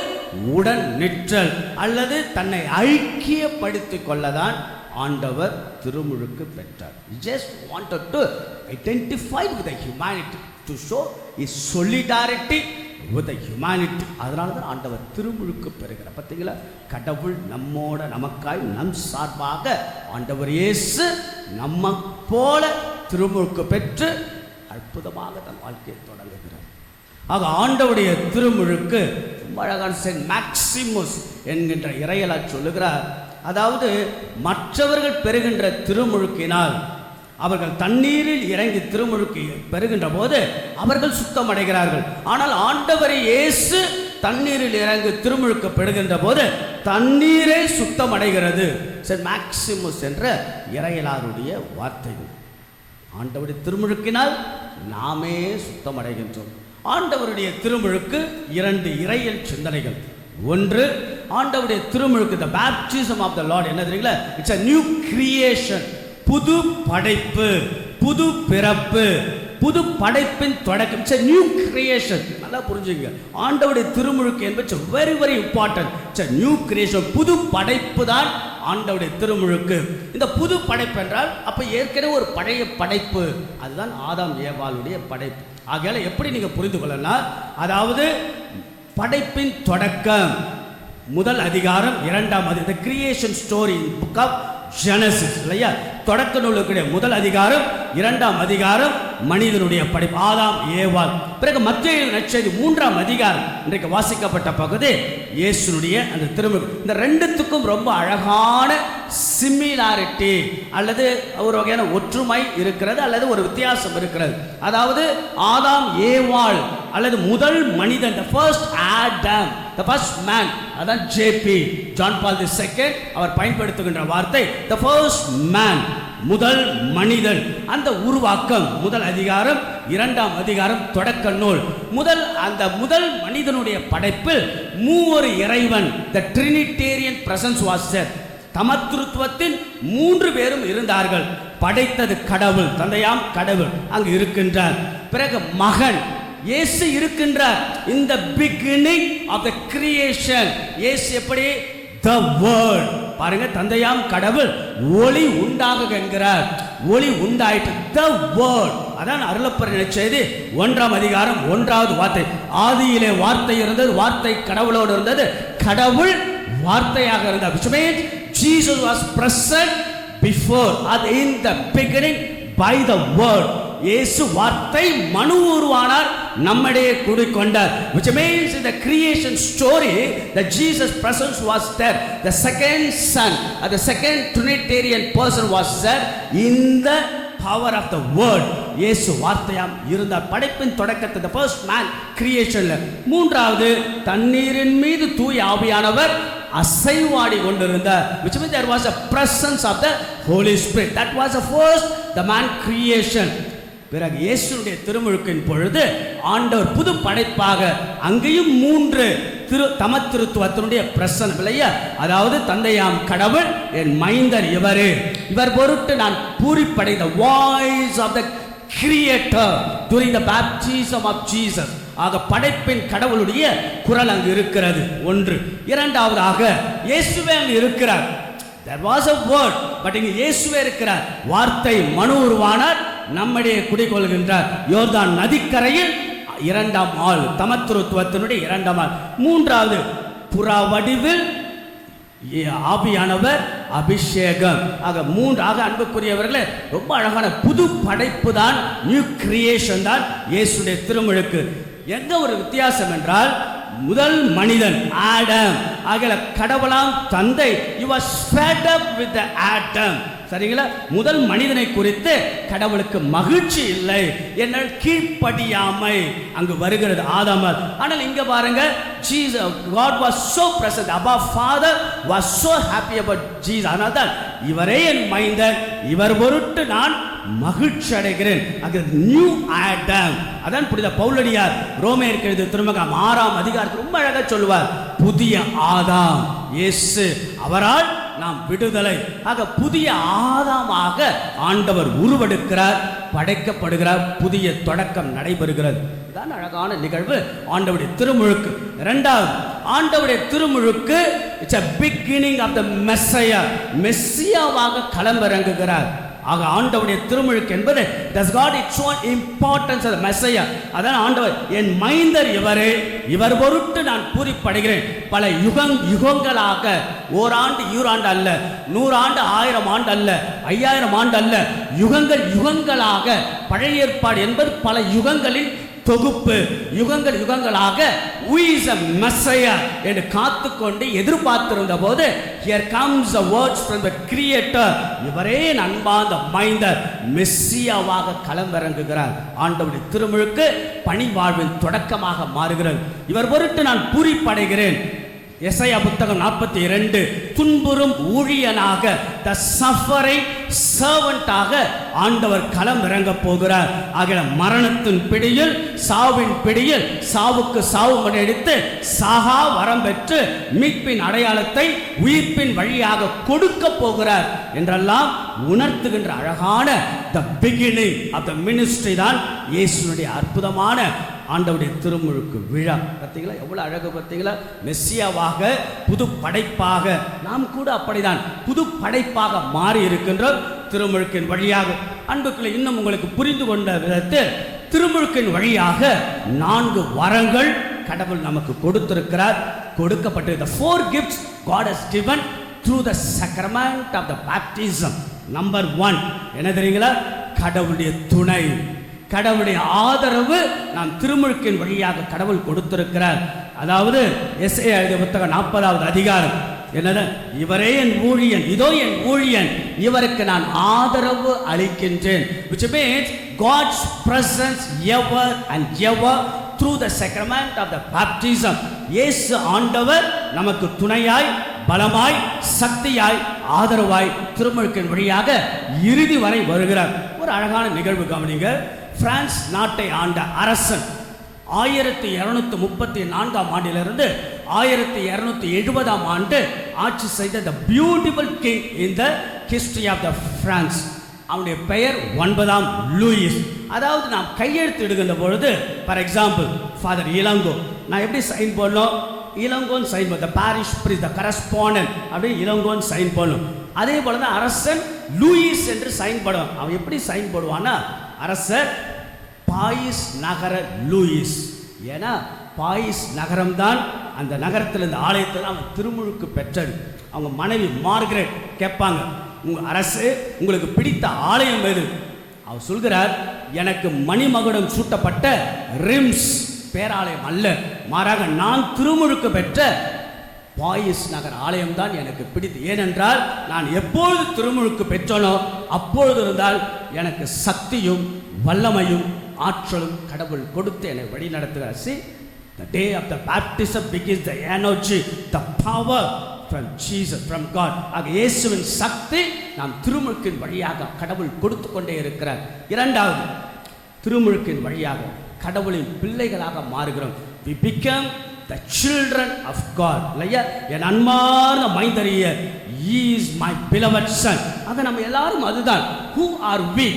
உடன் நிற்றல் அல்லது தன்னை ஐக்கியப்படுத்திக் கொள்ளதான் ஆண்டவர் திருமுழுக்கு பெற்றார். He just wanted to identify with the humanity, to show his solidarity with the humanity. அதனால தான் ஆண்டவர் திருமுழுக்கு பெறுகிறார். பார்த்தீங்களா, கடவுள் நம்மோட நமக்காய் நம் சார்பாக ஆண்டவர் இயேசு நம்ம போல திருமுழுக்கு பெற்று அற்புதமாக தன் வாழ்க்கையை தொடங்குகிறார். ஆக ஆண்டவருடைய திருமுழுக்கு ரொம்ப அழகான செயின்ட் மேக்சிமஸ் என்கின்ற இறையலார் சொல்லுகிறார். அதாவது மற்றவர்கள் பெறுகின்ற திருமுழுக்கினால் அவர்கள் தண்ணீரில் இறங்கி திருமுழுக்கு பெறுகின்ற போது அவர்கள் சுத்தம் அடைகிறார்கள். ஆனால் ஆண்டவரை இயேசு தண்ணீரில் இறங்கி திருமுழுக்கு பெறுகின்ற போது தண்ணீரே சுத்தம் அடைகிறது. செயின்ட் மேக்சிமஸ் என்ற இறையலாருடைய வார்த்தைகள். ஆண்டவருடைய திருமுழுக்கினால் நாமே சுத்தம் அடைகின்றோம். ஆண்டவருடைய திருமுழுக்கு 2 இறையல் சிந்தனைகள். ஒன்று, ஆண்டவருடைய திருமுழுக்கு the baptism of the Lord என்ன தெரியுங்களா, இட்ஸ் a new creation, புது படைப்பு, புது பிறப்பு, புது படைப்பின் தொடக்கம். It's a new creation. நல்லா புரிஞ்சுங்க, ஆண்டவருடைய திருமுழுக்கு என்பது very very important. It's a new creation, புது படைப்பு தான் ஆண்டவருடைய திருமுழுக்கு. இந்த புது படைப்பு என்றால் அப்ப ஏற்கனவே ஒரு பழைய படைப்பு, அதுதான் ஆதாம் ஏவாளுடைய படைப்பு. ஆகையால எப்படி நீங்க புரிந்து கொள்ளலாம், அதாவது படைப்பின் தொடக்கம் முதல் அதிகாரம் 2ஆம் அதிகாரம், the creation story in book of Genesis இல்லையா, தொடக்க நூலுக்குடைய முதல் அதிகாரம் 2ஆம் அதிகாரம் மனிதனுடைய படைப்பு, ஆதாம் ஏவாள். பிறகு மத்தேயு நற்செய்தி 3ஆம் அதிகாரம் இன்றைக்கு வாசிக்கப்பட்ட பகுதி இயேசுனுடைய அந்த திருமுழுக்கு. இந்த ரெண்டுத்துக்கும் ரொம்ப அழகான சிமிலாரிட்டி அல்லது ஒரு வகையான ஒற்றுமை இருக்கிறது அல்லது ஒரு வித்தியாசம் இருக்கிறது. அதாவது ஆதாம் ஏவாள் அல்லது முதல் மனிதன், the first Adam, the first man, அதான் ஜேபி ஜான் பால் II அவர் பயன்படுத்துகின்ற வார்த்தை the first man, முதல் மனிதன். அந்த உருவாக்கம் முதல் அதிகாரம் 2ஆம் அதிகாரம் தொடக்க நூல். அந்த முதல் மனிதனுடைய படைப்பில் மூவொரு இறைவன், the Trinitarian presence was there. தமத்துவத்தின் 3 பேரும் இருந்தார்கள். படைத்தது கடவுள், தந்தையாம் கடவுள் அங்கு இருக்கின்றார். பிறகு மகன் இயேசு இருக்கின்றார். in the beginning of the creation, இயேசு எப்படி the word, பாருங்க, தந்தையாம் கடவுள் ஒளி உண்டாக என்கிறார், ஒளி உண்டாயிற்று, the word. அதான் அருளப்பர் நற்செய்தி 1ஆம் அதிகாரம் 1வது வார்த்தை, ஆதியிலே வார்த்தை இருந்தது, வார்த்தை கடவுளோடு இருந்தது, கடவுள் வார்த்தையாக இருந்தார். which means Jesus was present before and in the beginning by the word. இயேசு வார்த்தை மனு உருவானார், நம்மிடையே குடிக்கொண்டார். which means in the creation story that Jesus presence was there, the second son or the second Trinitarian person was there in the power of the word. இயேசு வார்த்தையாம் இருந்தார். படைப்பின் தொடக்கத்தில் the first man creationல. 3வது தண்ணீரின் மீது தூய ஆவியானவர் அசைவாடி கொண்டிருந்தார். which means there was a presence of the Holy Spirit. that was the first the man creation. பிறகு இயேசுடைய திருமுழுக்கின் பொழுது ஆண்டவர் புது படைப்பாக அங்கேயும் 3 தமத்திருத்துவத்தினுடைய பிரசன்னம் இல்லையா, அதாவது தந்தையாம் கடவுள் என் மைந்தர் இவர் பொருட்டு நான் பூரிப்படை, the voice of the creator during the baptism of Jesus. ஆக படைப்பின் கடவுளுடைய குரல் அங்கு இருக்கிறது. 1. 2வதாக இயேசுவே அங்கு இருக்கிறார். there was a word, but இங்கு இயேசுவே இருக்கிறார். வார்த்தை மனு உருவானார், நம்மிடையே குடிகொள்கின்றார். யோர்தான் நதிக்கரையில் 2ஆம் ஆள், தமத்துவத்தினுடைய 2ஆம் ஆள். 3வது புறா வடிவில் ஆவியானவர் அபிஷேகம். ஆக 3ஆக அன்புக்குரியவர்களே, ரொம்ப அழகான புது படைப்பு தான், நியூ கிரியேஷன் தான் இயேசுடைய திருமுழுக்கு. எங்க ஒரு வித்தியாசம் என்றால், முதல் மனிதன் ஆடம், ஆகல கடவுளாம் தந்தை he was fed up with the Adam. சரிங்களா, முதல் மனிதனை குறித்து கடவுளுக்கு மகிழ்ச்சி இல்லை, என்னால் கீழ்ப்படியாமை அங்கு வருகிறது ஆதாமால். ஆனால் இங்க பாருங்க, Jesus, God was so present, Abba Father was so happy about Jesus. அதனால்தான் இவரே என் மைந்தன், இவர் பொருட்டு நான் மகிழ்ச்சி அடைகிறேன். அது நியூ ஆடம். அதான் புனித பவுலடியார் ரோமேயருக்கு எழுதிய திருமுகம் 6ஆம் அதிகாரத்தில் ரொம்ப அழகா சொல்லுவார், புதிய ஆதாம் இயேசு, அவரால் நாம் விடுதலை. ஆக புதிய ஆதாமாக ஆண்டவர் உருவெடுக்கிறார், படைக்கப்படுகிறார், புதிய தொடக்கம் நடைபெறுகிறது. இதுதான் அழகான நிகழ்வு ஆண்டவருடைய திருமுழுக்கு. 2வது ஆண்டவருடைய திருமுழுக்கு, it's a beginning of the Messiah. மெஸ்ஸியாவாக களமிறங்குகிறார். ஆக ஆண்டவருடைய திருமுழுக்கு என்பது does got its own importance as a Messiah. அதான் ஆண்டவர் என் மைந்தர் இவரே, இவர் பொருட்டு நான் பூரிப்படைகிறேன். பல யுகங்களாக, ஓராண்டு ஈராண்டு அல்ல, 100 ஆண்டு 1000 ஆண்டு அல்ல, 5000 ஆண்டு அல்ல, யுகங்களாக பழைய ஏற்பாடு என்பது பல யுகங்களின் தொகுப்பு. யுகங்களாக who is a Messiah என்று காத்துக்கொண்டு எதிர்பார்த்திருந்த போது here comes the words from the creator. இவரே அன்பார்ந்த மைந்தர் மெஸ்ஸியாவாக களமிறங்குகிறார். ஆண்டவருடைய திருமுழுக்கு பணி வாழ்வின் தொடக்கமாக மாறுகிறது. இவர் பொருட்டு நான் பூரிப்படைகிறேன். எசாயா புத்தகம் 42 துன்புறும் ஊழியனாக the suffering servant ஆக ஆண்டவர் களம் இறங்க போகிறார். ஆகிய மரணத்தின் பிடியில், சாவின் பிடியில், சாவுக்கு சாவு முறையடித்து சாகா வரம் பெற்று மீட்பின் அடையாளத்தை உயிர்ப்பின் வழியாக கொடுக்க போகிறார் என்றெல்லாம் உணர்த்துகின்ற அழகான the beginning of the ministry தான் இயேசுனுடைய அற்புதமான ஆண்டவருடைய திருமுழுக்கு விழா. பார்த்தீங்களா எவ்வளவு அழகு, பார்த்தீங்களா? மெஸ்ஸியாவாக, புது படைப்பாக, நாம் கூட அப்படிதான் புது படைப்பாக மாறி இருக்கின்றோம் திருமுழுக்கின் வழியாக. அன்புக்குள்ளே இன்னும் உங்களுக்கு புரிந்து கொண்ட விதத்தில் திருமுழுக்கின் வழியாக 4 வரங்கள் கடவுள் நமக்கு கொடுத்திருக்கிறார், கொடுக்கப்பட்டு the 4 gifts God has given through the sacrament of the baptism. Number 1 என்ன தெரியுங்களா? கடவுளுடைய துணை, கடவுளுடைய ஆதரவு நாம் திருமுழுக்கின் வழியாக கடவுள் கொடுத்திருக்கிறார். அதாவது எசேயா எழுதிய புத்தகம் 40வது அதிகாரம் என்னது? இவரே என் ஊழியன், இதோ என் ஊழியன், இவருக்கு நான் ஆதரவு அளிக்கின்றேன். which means God's presence ever and ever through the sacrament of the baptism. இயேசு ஆண்டவர் நமக்கு துணையாய், பலமாய், சக்தியாய், ஆதரவாய் திருமுழுக்கின் வழியாக இறுதி வரை வருகிறார். ஒரு அழகான நிகழ்வு கவனிங்க. பிரான்ஸ் நாட்டை ஆண்ட அரசன் 1234 ஆண்டிலிருந்து 1270 ஆண்டு ஆட்சி செய்த the beautiful king in the history of the France. அவனுடைய பெயர் 9ஆம் லூயிஸ். அதாவது நாம் கையெழுத்து இடுகின்ற பொழுது, ஃபார் எக்ஸாம்பிள் ஃபாதர் இளங்கோ, நான் எப்படி சைன் பண்ணோம்? இளங்கோன்னு சைன் பண்ண, பாரிஷ் பிரிஸ் த கரஸ்பாண்டன்ட் அப்படி இளங்கோன்னு சைன் பண்ணும். அதே போல தான் அரசன் லூயிஸ் என்று சைன் பண்ணுவான். அவன் எப்படி சைன் போடுவான்னா, அரசர் பாயிஸ் நகர லூயிஸ். ஏன்னா பாயிஸ் நகரம் தான் அந்த நகரத்தில், இந்த ஆலயத்தில் அவன் திருமுழுக்கு பெற்றது. அவங்க மனைவி மார்கரெட் கேட்பாங்க, உங்கள் அரசு உங்களுக்கு பிடித்த ஆலயம் எது? அவர் சொல்கிறார், எனக்கு மணிமகுடம் சூட்டப்பட்ட ரிம்ஸ் பேராலயம் அல்ல, மாறாக நான் திருமுழுக்கு பெற்ற பாயிஸ் நகர் ஆலயம் தான் எனக்கு பிடித்து. ஏனென்றால் நான் எப்பொழுது திருமுழுக்கு பெற்றனோ அப்பொழுது இருந்தால் எனக்கு சக்தியும் வல்லமையும் ஆற்றலும் கடவுள் கொடுத்து என்னை வழி நடத்துகிறார். See, the day of the baptism begins the energy, the power from Jesus, from God. ஆக இயேசுவின் சக்தி நாம் திருமுழுக்கின் வழியாக கடவுள் கொடுத்து கொண்டே இருக்கிறார். இரண்டாவது, திருமுழுக்கின் வழியாக கடவுளின் பிள்ளைகளாக மாறுகிறோம். We become the children of God. இல்லையா? என் அன்பார்ந்த மைந்தரிய, he is my beloved son. ஆக நம்ம எல்லாரும் அதுதான். Who are we?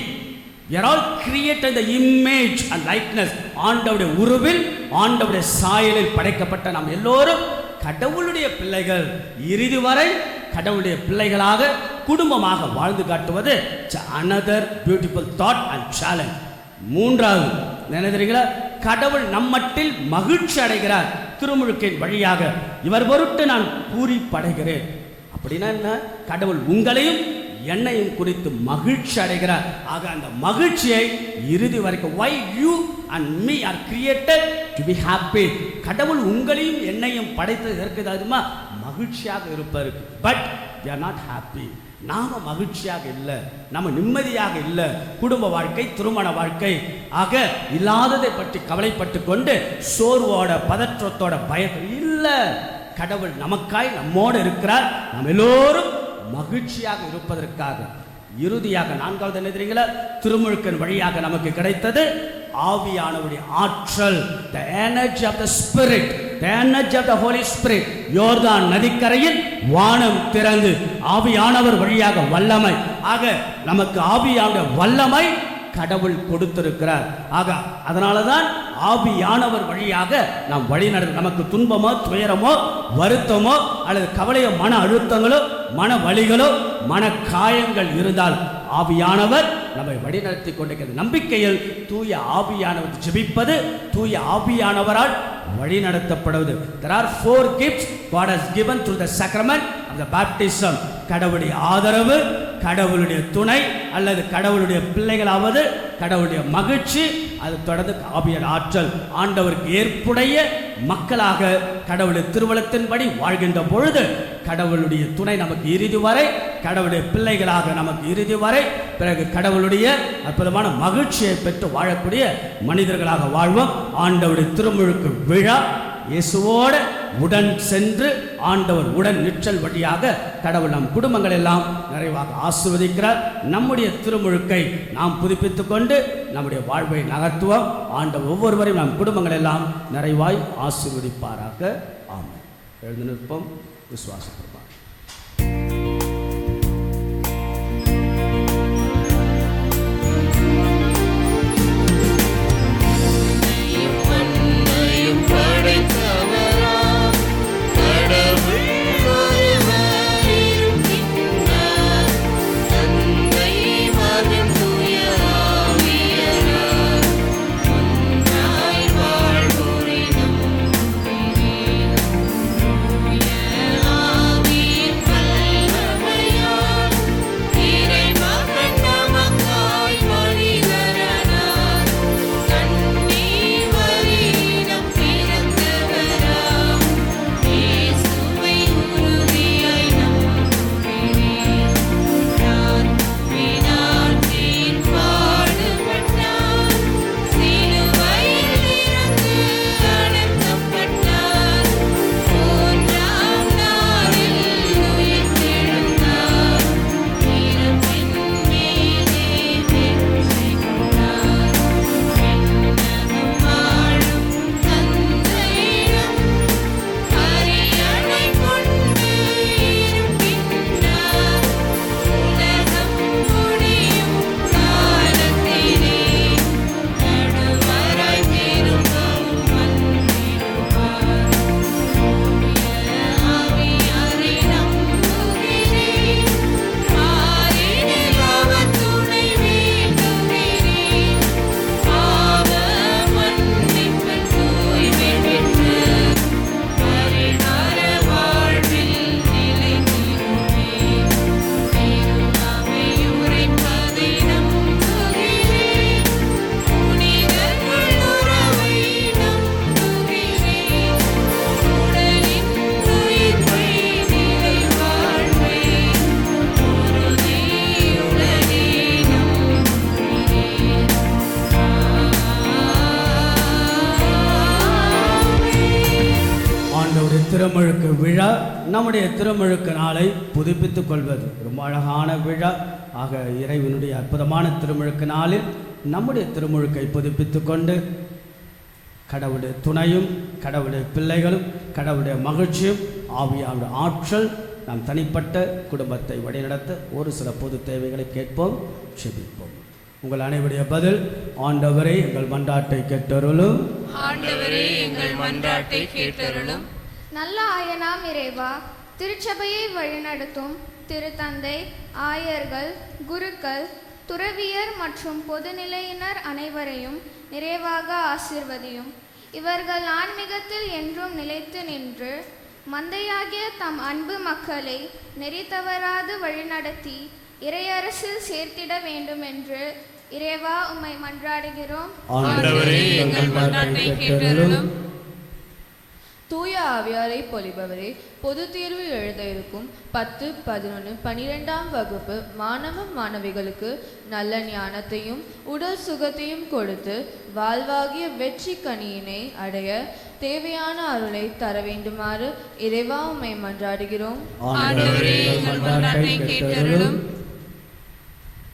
We are all created in the image and likeness. ஆண்டவருடைய உருவில், ஆண்டவருடைய சாயலில் படைக்கப்பட்ட நாம் எல்லோரும் கடவுளுடைய பிள்ளைகள். இறுதி வரை கடவுளுடைய பிள்ளைகளாக குடும்பமாக வாழ்ந்து காட்டுவது another beautiful thought and challenge. மூன்றாவது என்ன தெரியுங்களா? கடவுள் நம்மட்டில் மகிழ்ச்சி அடைகிறார் திருமுழுக்கின் வழியாக. இவர் பொருட்டு நான் பூரிப்படைகிறேன். அப்படின்னா என்ன? கடவுள் உங்களையும் என்னையும் குறித்து மகிழ்ச்சி அடைகிறார். ஆக அந்த மகிழ்ச்சியை இறுதி வரைக்கும், why you and me are created to be happy. கடவுள் உங்களையும் என்னையும் படைத்தது எதற்குமா? மகிழ்ச்சியாக இருப்பதற்கு. But we are not happy. நாம மகிழ்ச்சியாக இல்லை, நம்ம நிம்மதியாக இல்லை. குடும்ப வாழ்க்கை, திருமண வாழ்க்கை ஆக இல்லாததை பற்றி கவலைப்பட்டு கொண்டு சோர்வோட, பதற்றத்தோட, பயத்தோட இல்லை. கடவுள் நமக்காய் நம்மோடு இருக்கிறார். நாம் எல்லோரும் மகிழ்ச்சியாக இருப்பதற்காக. இறுதியாக நான்காவது என்ன தெரியுங்களா? திருமுழுக்கின் வழியாக நமக்கு கிடைத்தது ஆவியானவருடைய ஆற்றல், the energy of the spirit, the energy of the Holy Spirit. யோர்தான் நதிக்கரையில் வானம் திறந்து ஆவியானவர் வழியாக வல்லமை. ஆக நமக்கு ஆவியானவர் வல்லமை கடவுள் கொடுத்திருக்கிறார். ஆக அதனால தான் ஆவியானவர் வழியாக நாம் வழி நடத்த. நமக்கு துன்பமோ துயரமோ வருத்தமோ அல்லது கவலையோ மன அழுத்தங்களோ மன வலிகளோ மன காயங்கள் இருந்தால் ஆவியானவர் நம்மை வழிநடத்தி கொண்டிருக்கிறது. நம்பிக்கையில் தூய ஆவியானவர் ஜெபிப்பது, தூய ஆவியானவரால் வழி நடத்தப்படுவது. There are 4 gifts God has given through the sacrament of the baptism. கடவுளுடைய ஆதரவு, கடவுளுடைய துணை அல்லது கடவுளுடைய பிள்ளைகளாவது, கடவுளுடைய மகிழ்ச்சி, அது தொடர்ந்து ஆவியான ஆற்றல். ஆண்டவருக்கு ஏற்புடைய மக்களாக கடவுளுடைய திருவலத்தின்படி வாழ்கின்ற பொழுது கடவுளுடைய துணை நமக்கு இறுதி வரை, கடவுளுடைய பிள்ளைகளாக நமக்கு இறுதி வரை, பிறகு கடவுளுடைய அற்புதமான மகிழ்ச்சியை பெற்று வாழக்கூடிய மனிதர்களாக வாழ்வோம். ஆண்டவருடைய திருமுழுக்கு விழா இயேசுவோட உடன் சென்று ஆண்டவர் உடன் நிற்றல் வழியாக கடவுள் நம் குடும்பங்கள் எல்லாம் நிறைவாக ஆசீர்வதிக்கிறார். நம்முடைய திருமுழுக்கை நாம் புதுப்பித்துக் கொண்டு நம்முடைய வாழ்வை நகர்த்துவோம். ஆண்டவர் ஒவ்வொருவரையும் நம் குடும்பங்கள் எல்லாம் நிறைவாய் ஆசீர்வதிப்பாராக. ஆமென். எழுந்து நிற்போம். விசுவாசப்படுவோம். திருமுழுக்கு விழா நம்முடைய திருமுழுக்கு நாளை புதுப்பித்துக் கொள்வது ரொம்ப அழகான விழா ஆக இறைவனுடைய அற்புதமான திருமுழுக்கு நாளில் நம்முடைய திருமுழுக்கை புதுப்பித்துக் கொண்டு கடவுளுடைய துணையும் கடவுளுடைய பிள்ளைகளும் கடவுளுடைய மகிழ்ச்சியும் ஆவியான ஆற்றல் நாம் தனிப்பட்ட குடும்பத்தை வழிநடத்த ஒரு சில பொது தேவைகளை கேட்போம், செபிப்போம். உங்கள் அனைவருடைய பதில், ஆண்டவரே எங்கள் மன்றாட்டை கேட்டருளும். ஆண்டவரே எங்கள் மன்றாட்டை கேட்டருளும். நல்ல ஆயனாம் இறைவா, திருச்சபையை வழிநடத்தும் திருத்தந்தை, ஆயர்கள், குருக்கள், துறவியர் மற்றும் பொதுநிலையினர் அனைவரையும் நிறைவாக ஆசீர்வதியும். இவர்கள் ஆன்மீகத்தில் என்றும் நிலைத்து நின்று மந்தையாகிய தம் அன்பு மக்களை நெறி தவறாது வழிநடத்தி இறையரசில் சேர்த்திட வேண்டும் என்று இறைவா உம்மை மன்றாடுகிறோம். தூய ஆவியாரை பொழிபவரே, பொது தேர்வு எழுத இருக்கும் 10, 11, 12ஆம் வகுப்பு மாணவ மாணவிகளுக்கு நல்ல ஞானத்தையும் உடல் சுகத்தையும் கொடுத்து வாழ்வாகிய வெற்றி கனியினை அடைய தேவையான அருளை தர வேண்டுமாறு இறைவா உம்மை மன்றாடுகிறோம்.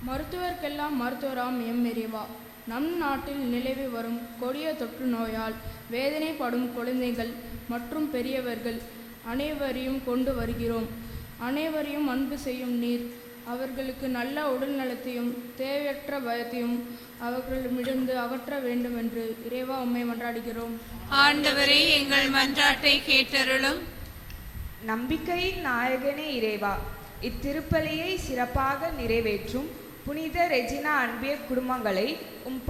மருத்துவர்க்கெல்லாம் மருத்துவராம் எம் இறைவா, நம் நாட்டில் நிலவி வரும் கொடிய தொற்று நோயால் வேதனைப்படும் குழந்தைகள் மற்றும் பெரியவர்கள் அனைவரையும் கொண்டு வருகிறோம். அனைவரையும் அன்பு செய்யும் நீர் அவர்களுக்கு நல்ல உடல் நலத்தையும் தேவையற்ற பயத்தையும் அவர்களிடமிருந்து அகற்ற வேண்டும் என்று இறைவா உம்மை மன்றாடுகிறோம். ஆண்டவரே, எங்கள் மன்றாட்டை கேட்டருளும். நம்பிக்கையின் நாயகனே இறைவா, இத்திருப்பலியை சிறப்பாக நிறைவேற்றும் புனித ரெஜினா அன்பிய குடும்பங்களை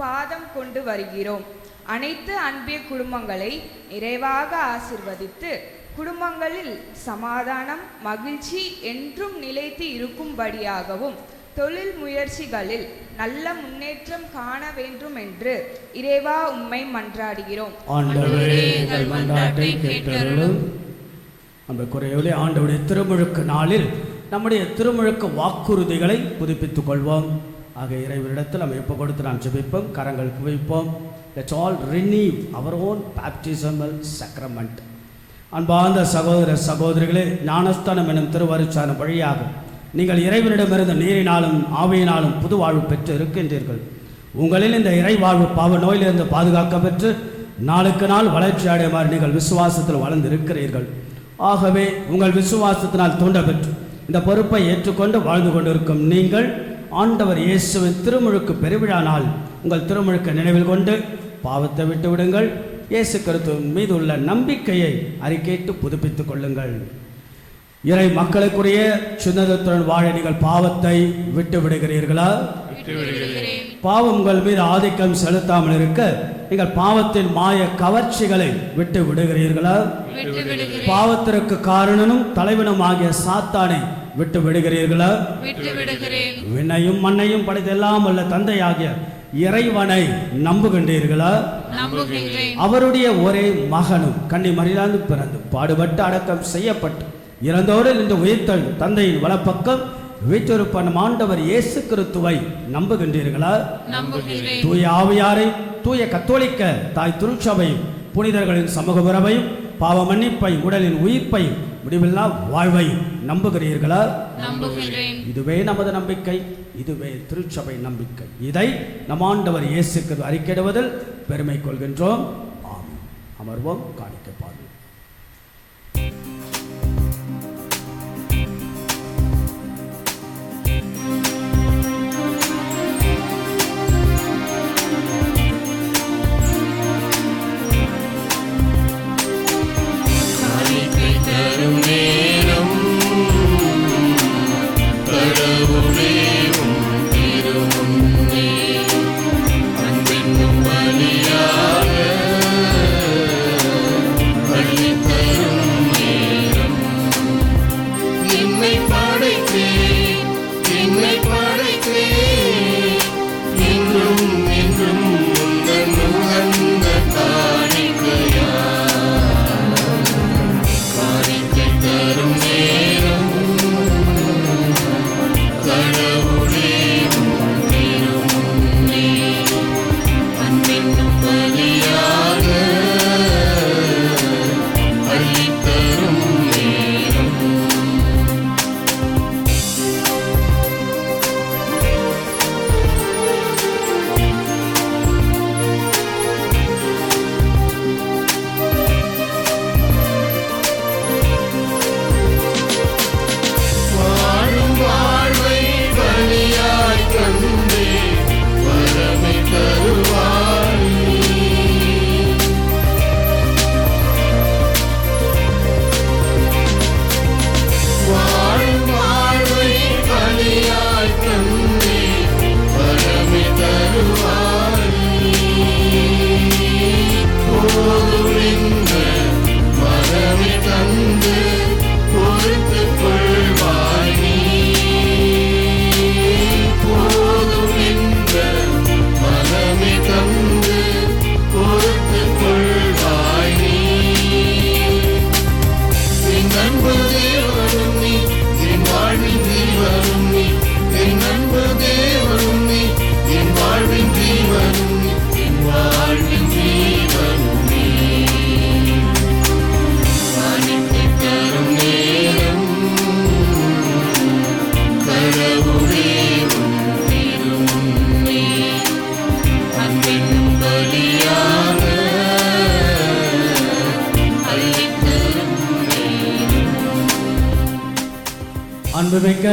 பாதம் கொண்டு வருகிறோம். அனைத்து அன்பிய குடும்பங்களை நிறைவாக ஆசிர்வதித்து குடும்பங்களில் சமாதானம் மகிழ்ச்சி என்றும் நிலைத்து இருக்கும்படியாகவும் தொழில் முயற்சிகளில் நல்ல முன்னேற்றம் காண வேண்டும் என்று இறைவா உம்மை மன்றாடுகிறோம். ஆண்டவரே, எங்கள் மன்றாட்டை கேட்டருளும். அன்புக்குரியவர்களே, ஆண்டவருடைய திருமுழுக்கு நாளில் நம்முடைய திருமுழுக்கு வாக்குறுதிகளை புதுப்பித்துக் கொள்வோம். ஆக இறைவனிடத்தில் நம்ம எப்போ கொடுத்து நாம் ஜெபிப்போம், கரங்கள் குவிப்போம். Let's all renew our own baptismal sacrament. அன்பார்ந்த சகோதர சகோதரிகளே, ஞானஸ்தானம் எனும் திருவருட்சாதனம் வழியாக நீங்கள் இறைவனிடமிருந்த நீரினாலும் ஆவியினாலும் புது வாழ்வு பெற்று இருக்கின்றீர்கள். உங்களில் இந்த இறைவாழ்வு பாவ நோயிலிருந்து பாதுகாக்க பெற்று நாளுக்கு நாள் வளர்ச்சி அடையுமாறு நீங்கள் விசுவாசத்தில் வளர்ந்து இருக்கிறீர்கள். ஆகவே உங்கள் விசுவாசத்தினால் தூண்ட பெற்று இந்த பொறுப்பை ஏற்றுக்கொண்டு வாழ்ந்து கொண்டிருக்கும் நீங்கள் ஆண்டவர் இயேசுவின் திருமுழுக்கு பெருவிழா நாள் உங்கள் திருமுழுக்க நினைவில் கொண்டு பாவத்தை விட்டு விடுங்கள். இயேசு கிறிஸ்துவின் மீது உள்ள நம்பிக்கையை அறிக்கையிட்டு புதுப்பித்துக் கொள்ளுங்கள். இறை மக்களுக்குரிய சுதந்திரத்துடன் வாழ நீங்கள் பாவத்தை விட்டு விடுகிறீர்களா? பாவம் உங்கள் மீது ஆதிக்கம் செலுத்தாமல் இருக்க நீங்கள் பாவத்தின் மாய கவர்ச்சிகளை விட்டு விடுகிறீர்களா? பாவத்திற்கு காரணனும் தலைவனும் ஆகிய சாத்தானை விட்டு விடுகிறீர்களா? விண்ணையும் மண்ணையும் படைத்தெல்லாம் உள்ள தந்தையாகிய இறைவனை நம்புகின்றீர்களா? அவருடைய ஒரே மகனும் கன்னி மரியாதை பிறந்து பாடுபட்டு அடக்கம் செய்யப்பட்டு இறந்தோரில் இன்று உயிர்த்தல் தந்தையின் வலப்பக்கம் வீற்றிருப்பன் ஆண்டவர் இயேசு கிறிஸ்துவை நம்புகின்றீர்களா? தூய ஆவியாரை, தூய கத்தோலிக்க தாய் திருச்சபையும் புனிதர்களின் சமூக உறவையும் பாவ மன்னிப்பையும் உடலின் உயிர்ப்பையும் முடிவில்லா வாழ்வையும் நம்புகிறீர்களா? இதுவே நமது நம்பிக்கை, இதுவே திருச்சபை நம்பிக்கை. இதை நம் ஆண்டவர் இயேசு கிறிஸ்து அறிக்கையிடுவதில் பெருமை கொள்கின்றோம். ஆமென். அமர்வோம், காணிக்கை பாடுவோம். நேரம் கடவுளே திருமுன்னே அன்பென்னும் பலியாக அன்புமிக்க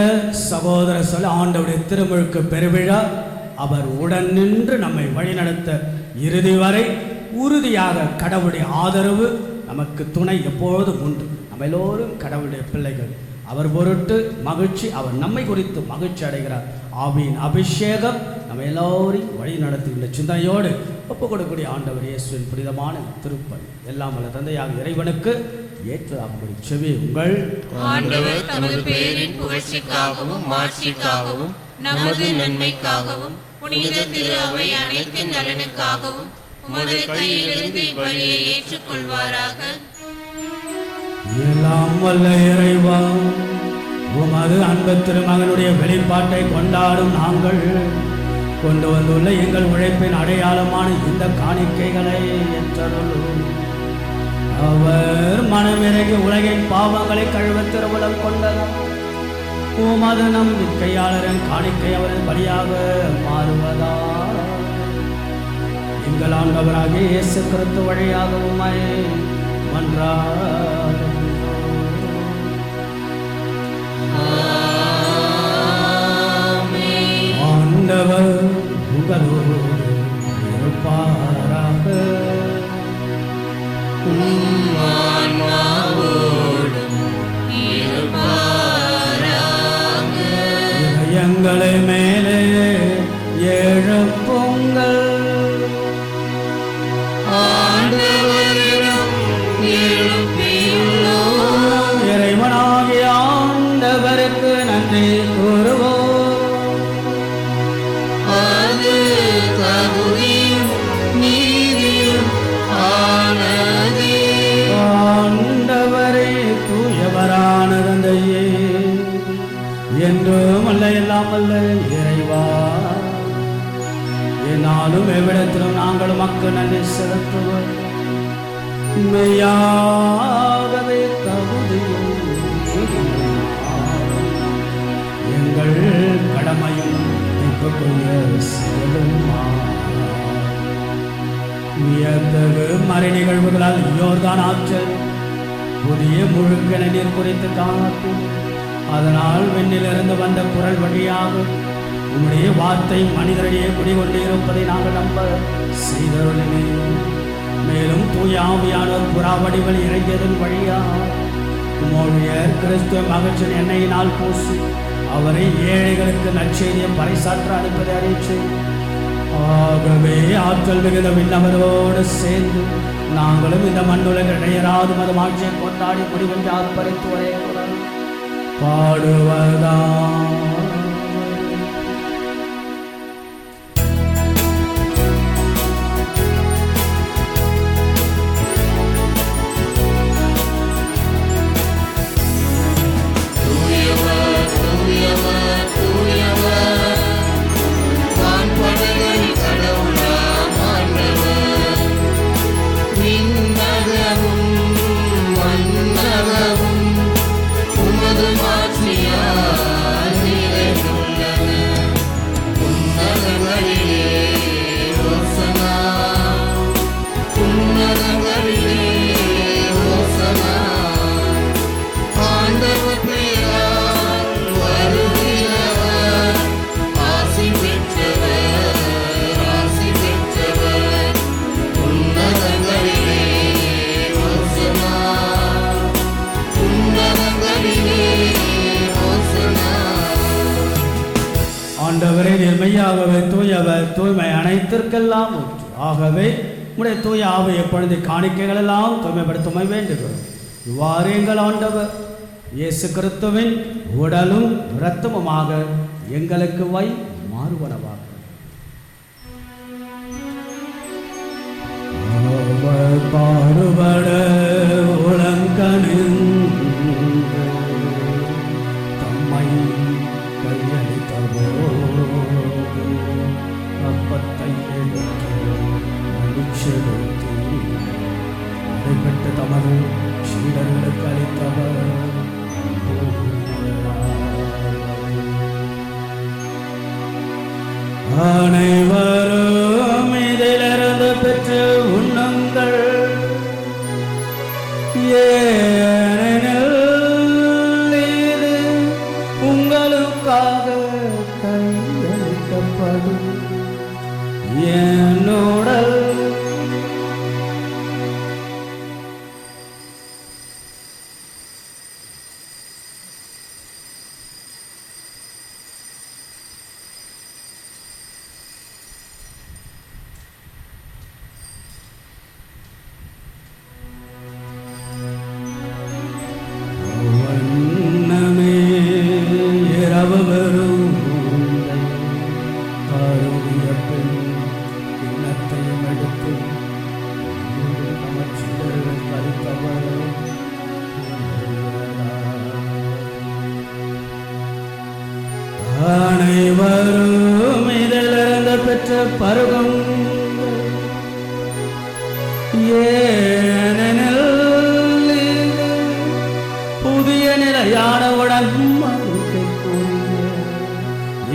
சகோதர சொல்ல ஆண்டவருடைய திருமுழுக்கு பெருவிழா அவர் உடன் நின்று நம்மை வழிநடத்த இறுதி வரை உறுதியாக கடவுளுடைய ஆதரவு நமக்கு துணை எப்பொழுதும் உண்டு. நம்ம எல்லோரும் கடவுளுடைய பிள்ளைகள். அவர் பொருட்டு மகிழ்ச்சி, அவர் நம்மை குறித்து மகிழ்ச்சி அடைகிறார். ஆவியின் அபிஷேகம் நம்ம எல்லோரையும் வழி நடத்துகின்ற சிந்தனையோடு ஒப்புக் கொடுக்கக்கூடிய ஆண்டவர் இயேசுவின் புனிதமான திருப்பலி எல்லாம் வல்ல தந்தையாக இறைவனுக்கு ஏற்றதாகும்படி செவி உங்கள். ஆண்டவர் தமது பேரின் புகழ்ச்சிக்காகவும் மாட்சிக்காகவும் நமது நன்மைக்காகவும் புனித திரு அவை அனைத்தின் நலனுக்காகவும் உமது கையிலிருந்து இப்பலியை ஏற்றுக்கொள்வாராக. எல்லாம் வல்ல இறைவா, உமது அன்பு திருமகனுடைய வெளிப்பாட்டை கொண்டாடும் நாங்கள் கொண்டு வந்துள்ள எங்கள் உழைப்பின் அடையாளமான இந்த காணிக்கைகளை ஏற்றருளும். அவர் மனமிறங்கி உலகின் பாவங்களை கழுவ திருவுளம் கொண்டதார். உமது நம்பிக்கையாளரின் காணிக்கை அவரது பலியாக மாறுவதா எங்கள் ஆண்டவராகிய இயேசு கிறிஸ்து வழியாக உம்மை மன்றாடுகிறோம். ஆண்டவர் உங்களோடு இருப்பாராக. இதயங்களை மேலே எழுப்புங்கள். இறைவனாகிய ஆண்டவருக்கு நன்றி கூறுவோம். அது தகுதியும் நீதியும் ஆனதே. ஆண்டவரே தூயவரான தந்தையே, என்றும் அல்ல எல்லாம் அல்ல இறைவா, என்னாலும் எவ்விடத்திலும் நாங்கள் மக்கள் நன்றி செலுத்துவோம். மெய்யாகவே தகுதியும் எங்கள் கடமையும் வியத்தகு மறை நிகழ்வுகளால் யோர்தான் ஆற்றல் புதிய முழுக்க நீர் குறித்து காத்து, அதனால் வெண்ணிலிருந்து வந்த குரல் வழியாக உம்முடைய வார்த்தை மனிதரிடையே குடிகொண்டு இருப்பதை நாங்கள் நம்ப செய்தருளினே. மேலும் தூய ஆவியானவர் புறா வடிவில் இறங்கியதன் வழியாக உம்முடைய கிறிஸ்துவ மகிழ்ச்சியின் எண்ணெயினால் பூசி அவரை ஏழைகளுக்கு நற்செய்தியை பறைசாற்ற அனுப்பதை அறிவிச்சு, ஆகவே ஆற்றல் மிகுந்த விண்ணவரோடு சேர்ந்து நாங்களும் இந்த மண்ணுலக இடையராது மதமாட்சியை கொண்டாடி முடிவென்று ஆர்ப்பரித்து ஒரே குரல் பாடுவதா. ஆண்டவரே நேர்மையாகவே தூயவர், தூய்மை அனைத்திற்கெல்லாம் ஊற்று. ஆகவே உடைய தூய ஆவை எப்பொழுது காணிக்கைகள் எல்லாம் தூய்மைப்படுத்த வேண்டுகிறோம். இவ்வாறு எங்கள் ஆண்டவர் இயேசு கிறிஸ்துவின் உடலும் இரத்தமுமாக எங்களுக்கு வை மாறுவனவாக. அவர் பாடுபட உலங்கனின் தம்மை கையளித்தபோது அப்பத்தை எடுத்து அடைபட்டு தமது சீடர்களுக்கு அளித்தவர். அனைவரும் இதிலிருந்து பெற்று உண்ணுங்கள். என்னுடல் வண்ணமே இரவு வரும் அருளிய பெண் கிண்ணத்தையும் எடுத்து நமச்சிதர்கள் கருத்தவர் அனைவரும் இதிலிருந்து பெற்ற பருவம் ஏனெனில் புதிய நிலையான உடம்பு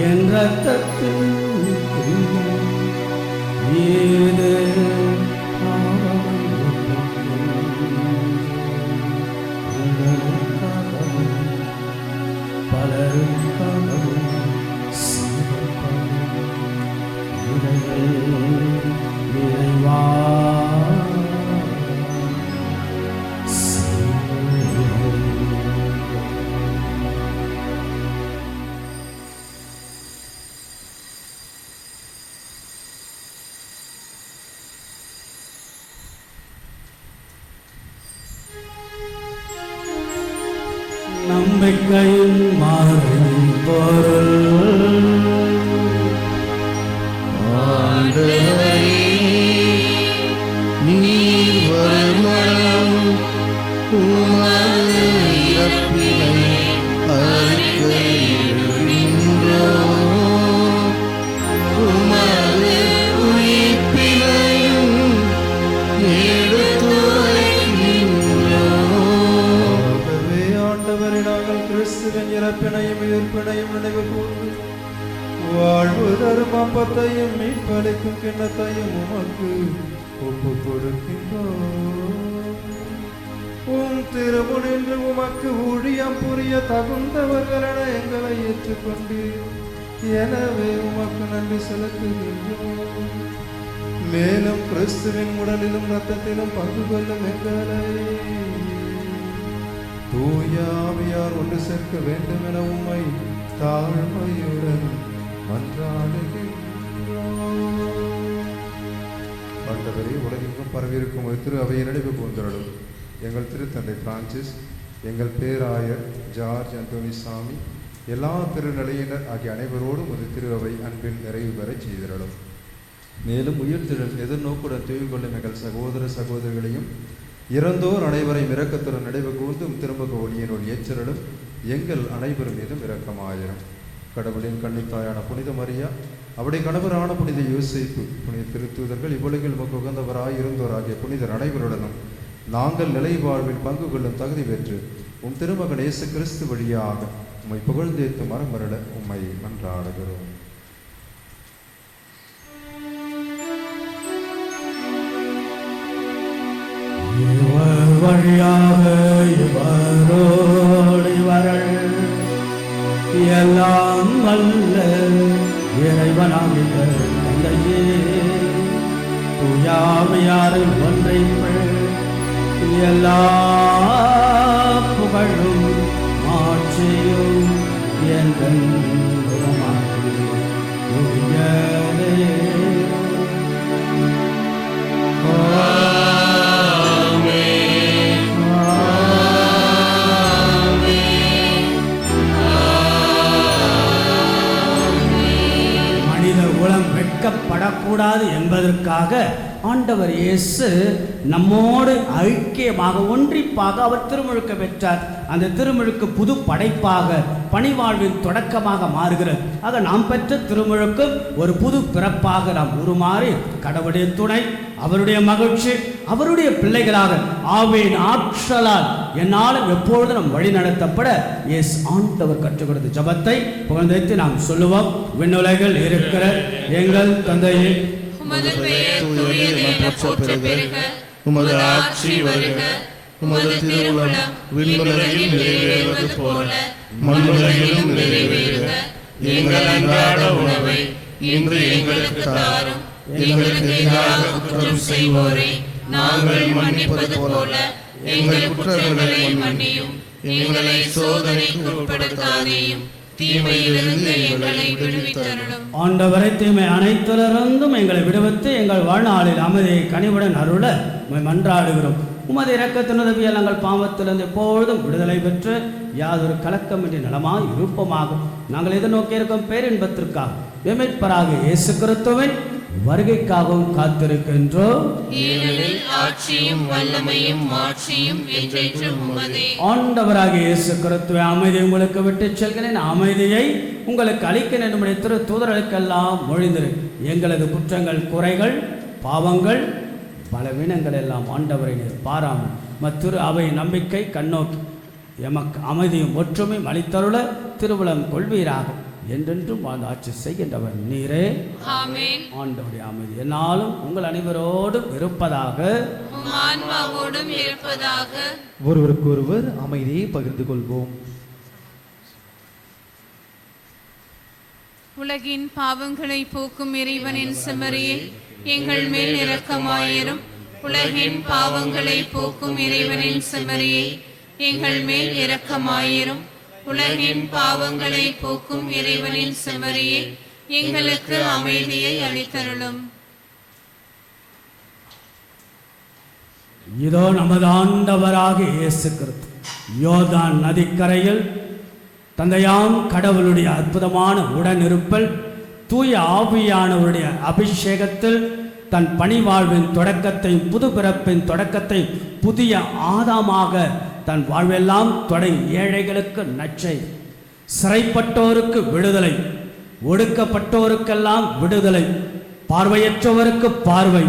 என் ரத்தத்தில் இது பலருக்காகவும் நிறைவா நம்பிக்கையும் மாறும் பொருள் ஆண்டவரே, நீர் வருமளவும் உமது இறப்பினை அறிக்கையிடுகின்றோம். உமது உயிர்ப்பினையும் எடுத்துரைக்கின்றோம். ஆகவே ஆண்டவரே, நாங்கள் கிறிஸ்துவின் இறப்பினையும் உயிர்ப்பினையும் நினைவு கூர்ந்து வாழ்வு தரும் அப்பத்தையும் மீட்பளிக்கும் கிண்ணத்தையும் உமக்கு ஒப்புக் கொடுக்கின்றோம். உம் திருமுனின்று உமக்கு ஊழியம் புரிய தகுந்தவர்களென எங்களை ஏற்றுக்கொண்டு எனவே உமக்கு நன்றி செலுத்துகின்றோம். மேலும் கிறிஸ்துவின் உடலிலும் இரத்தத்திலும் பங்கு கொள்ளும் எங்களை தூய ஆவியார் ஒன்று சேர்க்க வேண்டும் என உம்மை தாழ்மையுடன் மன்றாடுகின்றோம். ஆண்டவரே, உலகெங்கும் பரவியிருக்கும் ஒரு திரு அவையை நினைவு கூர்ந்தருளும். எங்கள் திருத்தந்தை பிரான்சிஸ், எங்கள் பேராயர் ஜார்ஜ் அந்தோனி சாமி, எல்லா திருநிலையினர் ஆகிய அனைவரோடும் ஒரு திரு அவை அன்பின் நிறைவு பெறச் செய்திருளும். மேலும் உயிர்த்தெழும் எதிர்நோக்குடன் தூய்வு கொள்ளும் எங்கள் சகோதர சகோதரிகளையும் இறந்தோர் அனைவரையும் இரக்கத்துடன் நினைவு கூர்ந்தும் திரும்பக ஒளியினுள் ஏற்றலும் எங்கள் அனைவரும் மீதும் இரக்கமாயிரும். கடவுளின் கன்னித்தாயான புனித மரியா, அவருடைய கணவரான புனித யோசேப்பு, புனித திருத்தூதர்கள், இவ்வுலகில் நமக்கு உகந்தவராய் இருந்தோர் ஆகிய புனிதர் அனைவருடனும் நாங்கள் நிலை வாழ்வில் பங்கு கொள்ளும் தகுதி பெற்று உம் திருமகன் இயேசு கிறிஸ்து வழியாக உம்மை புகழ்ந்தேத்து மரமருள உம்மை மன்றாடுகிறோம். இவர் வழியாக இவரோடு இவர்கள் எல்லாம் வல்ல இறைவனாகிய தந்தையே, தூயாமையாரின் ஒன்றைக்குள் எல்லா புகழும் மாட்சியும் என்றென்றும் உரியதே. வெட்கப்படக்கூடாது என்பதற்காக ஆண்டவர் இயேசு நம்மோடு ஐக்கியமாக ஒன்றிப்பாக அவர் திருமுழுக்கு பெற்றார். அந்த திருமுழுக்கு புது படைப்பாக பணிவாழ்வின் தொடக்கமாக மாறுகிறது. ஆக நாம் பெற்ற திருமுழுக்கு ஒரு புது பிறப்பாக நாம் உருமாறி கடவுளுடைய துணை, அவருடைய மகிழ்ச்சி, அவருடைய பிள்ளைகளாக ஆவியின் ஆற்றலால் என்னாலும் எப்பொழுது நாம் வழி நடத்தப்பட எஸ் ஆண்டவர் கற்றுக் கொடுத்த ஜபத்தை புகழ்ந்து நாம் சொல்லுவோம். விண்ணுலகில் இருக்கிற எங்கள் தந்தையே, உமது பெயர் தூயது என போற்றப் பெறுக. உமது ஆட்சி வருக. உமது திருவுளம் விண்ணுலகில் நிறைவேறுவது போல மண்ணுலகிலும் நிறைவேறுக. எங்கள் அன்றாட உணவை இன்று எங்களுக்கு தாரும். எங்களுக்கு எதிராக குற்றம் செய்வோரை நாங்கள் மன்னிப்பது போல எங்கள் குற்றங்களை மன்னியும். எங்களை சோதனைக்கு உட்படுத்தாதேயும், தீமையிலிருந்து எங்களை விடுவித்தருளும். ஆண்டவரை தீமை அனைத்திலிருந்தும் எங்களை விடுவித்து எங்கள் வாழ்நாளில் அமைதியை கனிவுடன் அருள மன்றாடுகிறோம். உமது இரக்கத்தின் உதவியால் நாங்கள் பாவத்திலிருந்து எப்பொழுதும் விடுதலை பெற்று யாதொரு கலக்கமின்றி நலமாய் இருப்போமாக. நாங்கள் எதிர்நோக்கி இருக்கும் பேரின்பத்திற்காக மீட்பராக இயேசு கிறிஸ்துவின் வருகைக்காகவும் காத்திருக்கின்றோம். ஆட்சியும் வல்லமையும் மாட்சியும் என்றென்றும் உமதே. ஆண்டவராகிய இயேசு கிறிஸ்துவே, அமைதியை உங்களுக்கு விட்டு செல்கிறேன், அமைதியை உங்களுக்கு அளிக்கிறேன் என்னுடைய திரு தூதர்களுக்கெல்லாம் மொழிந்திரு. எங்களது குற்றங்கள், குறைகள், பாவங்கள், பலவீனங்கள் எல்லாம் ஆண்டவரை நீர் பாராமல் மத்திரு அவை நம்பிக்கை கண்ணோக்கி எமக்கு அமைதியும் ஒற்றுமையும் அளித்தருள திருவுளம் கொள்வீராக. என்றென்றும் வாழ்ந்து ஆட்சி செய்கின்றவர் நீரே. ஆமென். ஆண்டவருடைய அமைதி என்னாலும் உங்கள் அனைவரோடும் இருப்பதாக, ஆன்மாவோடும் இருப்பதாக. ஒருவருக்கு ஒருவர் அமைதியை பகிர்ந்து கொள்வோம். உலகின் பாவங்களை போக்கும் இறைவனின் செம்மறியே, எங்கள் மேல் இரக்கமாயிரும். உலகின் பாவங்களை போக்கும் இறைவனின் செம்மறியே, எங்கள் மேல் இரக்கமாயிரும். உலகின் பாவங்களை போக்கும் இறைவனின் செம்மறியே, எங்களுக்கு அமைதியை அளித்தருளும். இதோ நமது ஆண்டவராக இயேசு கிறிஸ்து யோர்தான் நதிக்கரையில் தந்தையாம் கடவுளுடைய அற்புதமான உடனிருப்பல், தூய ஆவியானவருடைய அபிஷேகத்தில் தன் பணிவாழ்வின் தொடக்கத்தை, புது பிறப்பின் தொடக்கத்தை, புதிய ஆதாமாக தன் வாழ்வெல்லாம் தொடங்கி ஏழைகளுக்கு நற்செய்தி, சிறைப்பட்டோருக்கு விடுதலை, ஒடுக்கப்பட்டோருக்கெல்லாம் விடுதலை, பார்வையற்றவருக்கு பார்வை,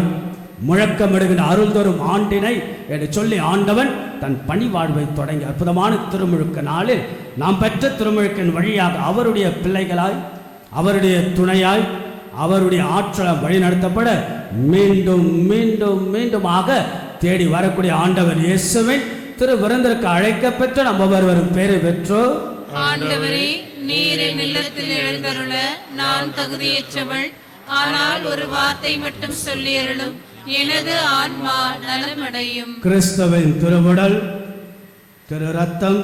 முழக்கமிடுகின்ற அருள் தரும் ஆண்டினை என்று சொல்லி ஆண்டவன் தன் பணிவாழ்வை தொடங்கி அற்புதமான திருமுழுக்க நாளில் நாம் பெற்ற திருமுழுக்கின் வழியாக அவருடைய பிள்ளைகளாய், அவருடைய துணையாய், அவருடைய ஆற்றலால் வழிநடத்தப்பட மீண்டும் மீண்டும் மீண்டுமாக தேடி வரக்கூடிய ஆண்டவர் இயேசுவின் திரு விருந்திற்கு அழைக்கப்பெற்ற நம்ம ஒருவரும் பேரை பெற்றோ. ஆண்டவரே, நீர் என் இல்லத்தில் எழுந்தருள நான் தகுதியற்றவள். ஆனால் ஒரு வார்த்தை மட்டும் சொல்லி அருளும், எனது ஆன்மா நலமடையும். கிறிஸ்துவின் திருவுடல் திரு ரத்தம்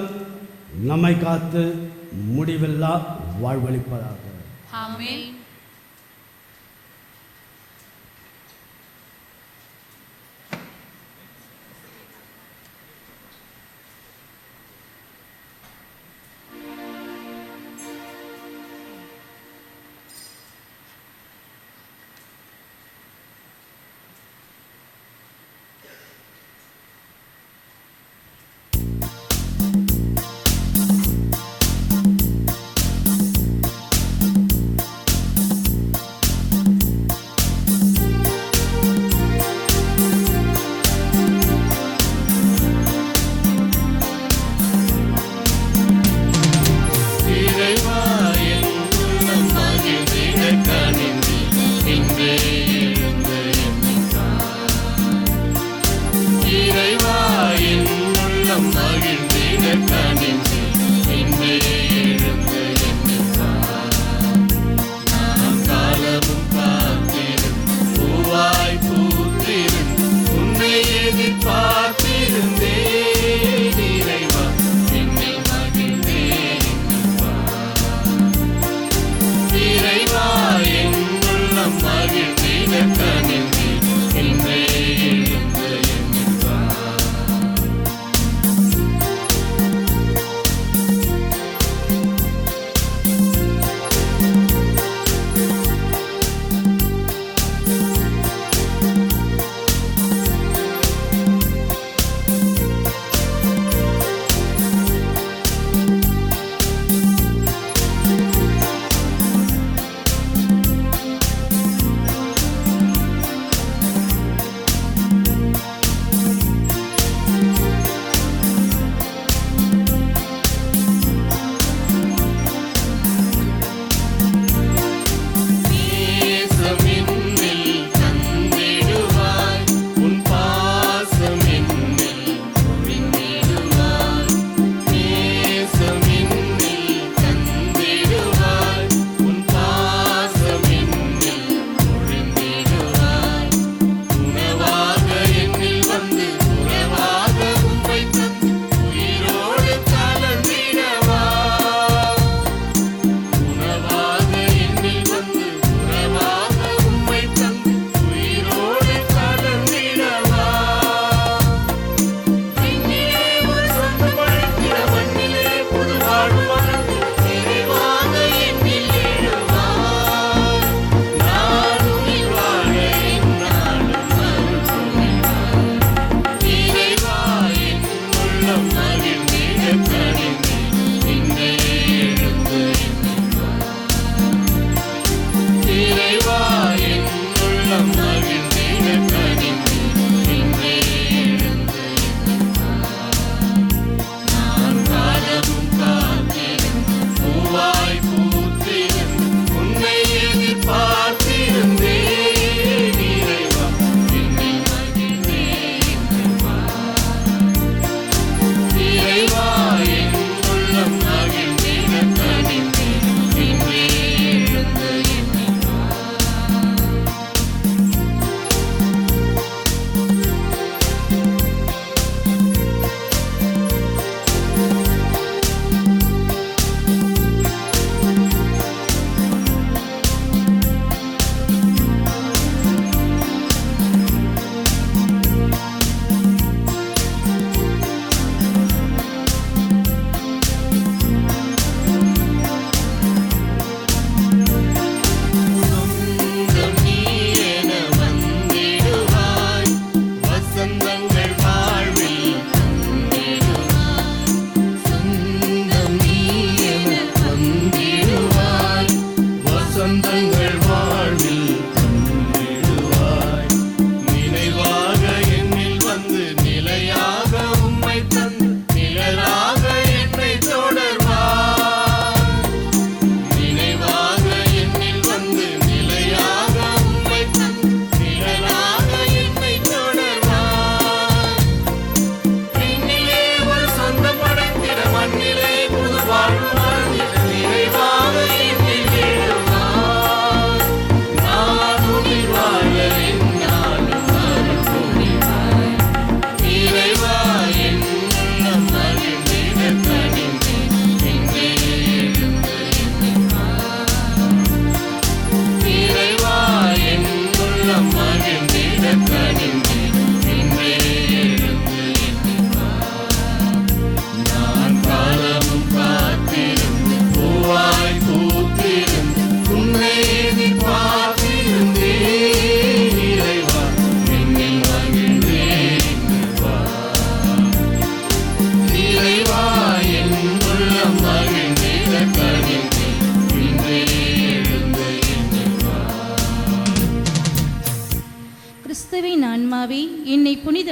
நம்மை காத்து முடிவில்லா வாழ்வளிப்பதாக. ஆமென்.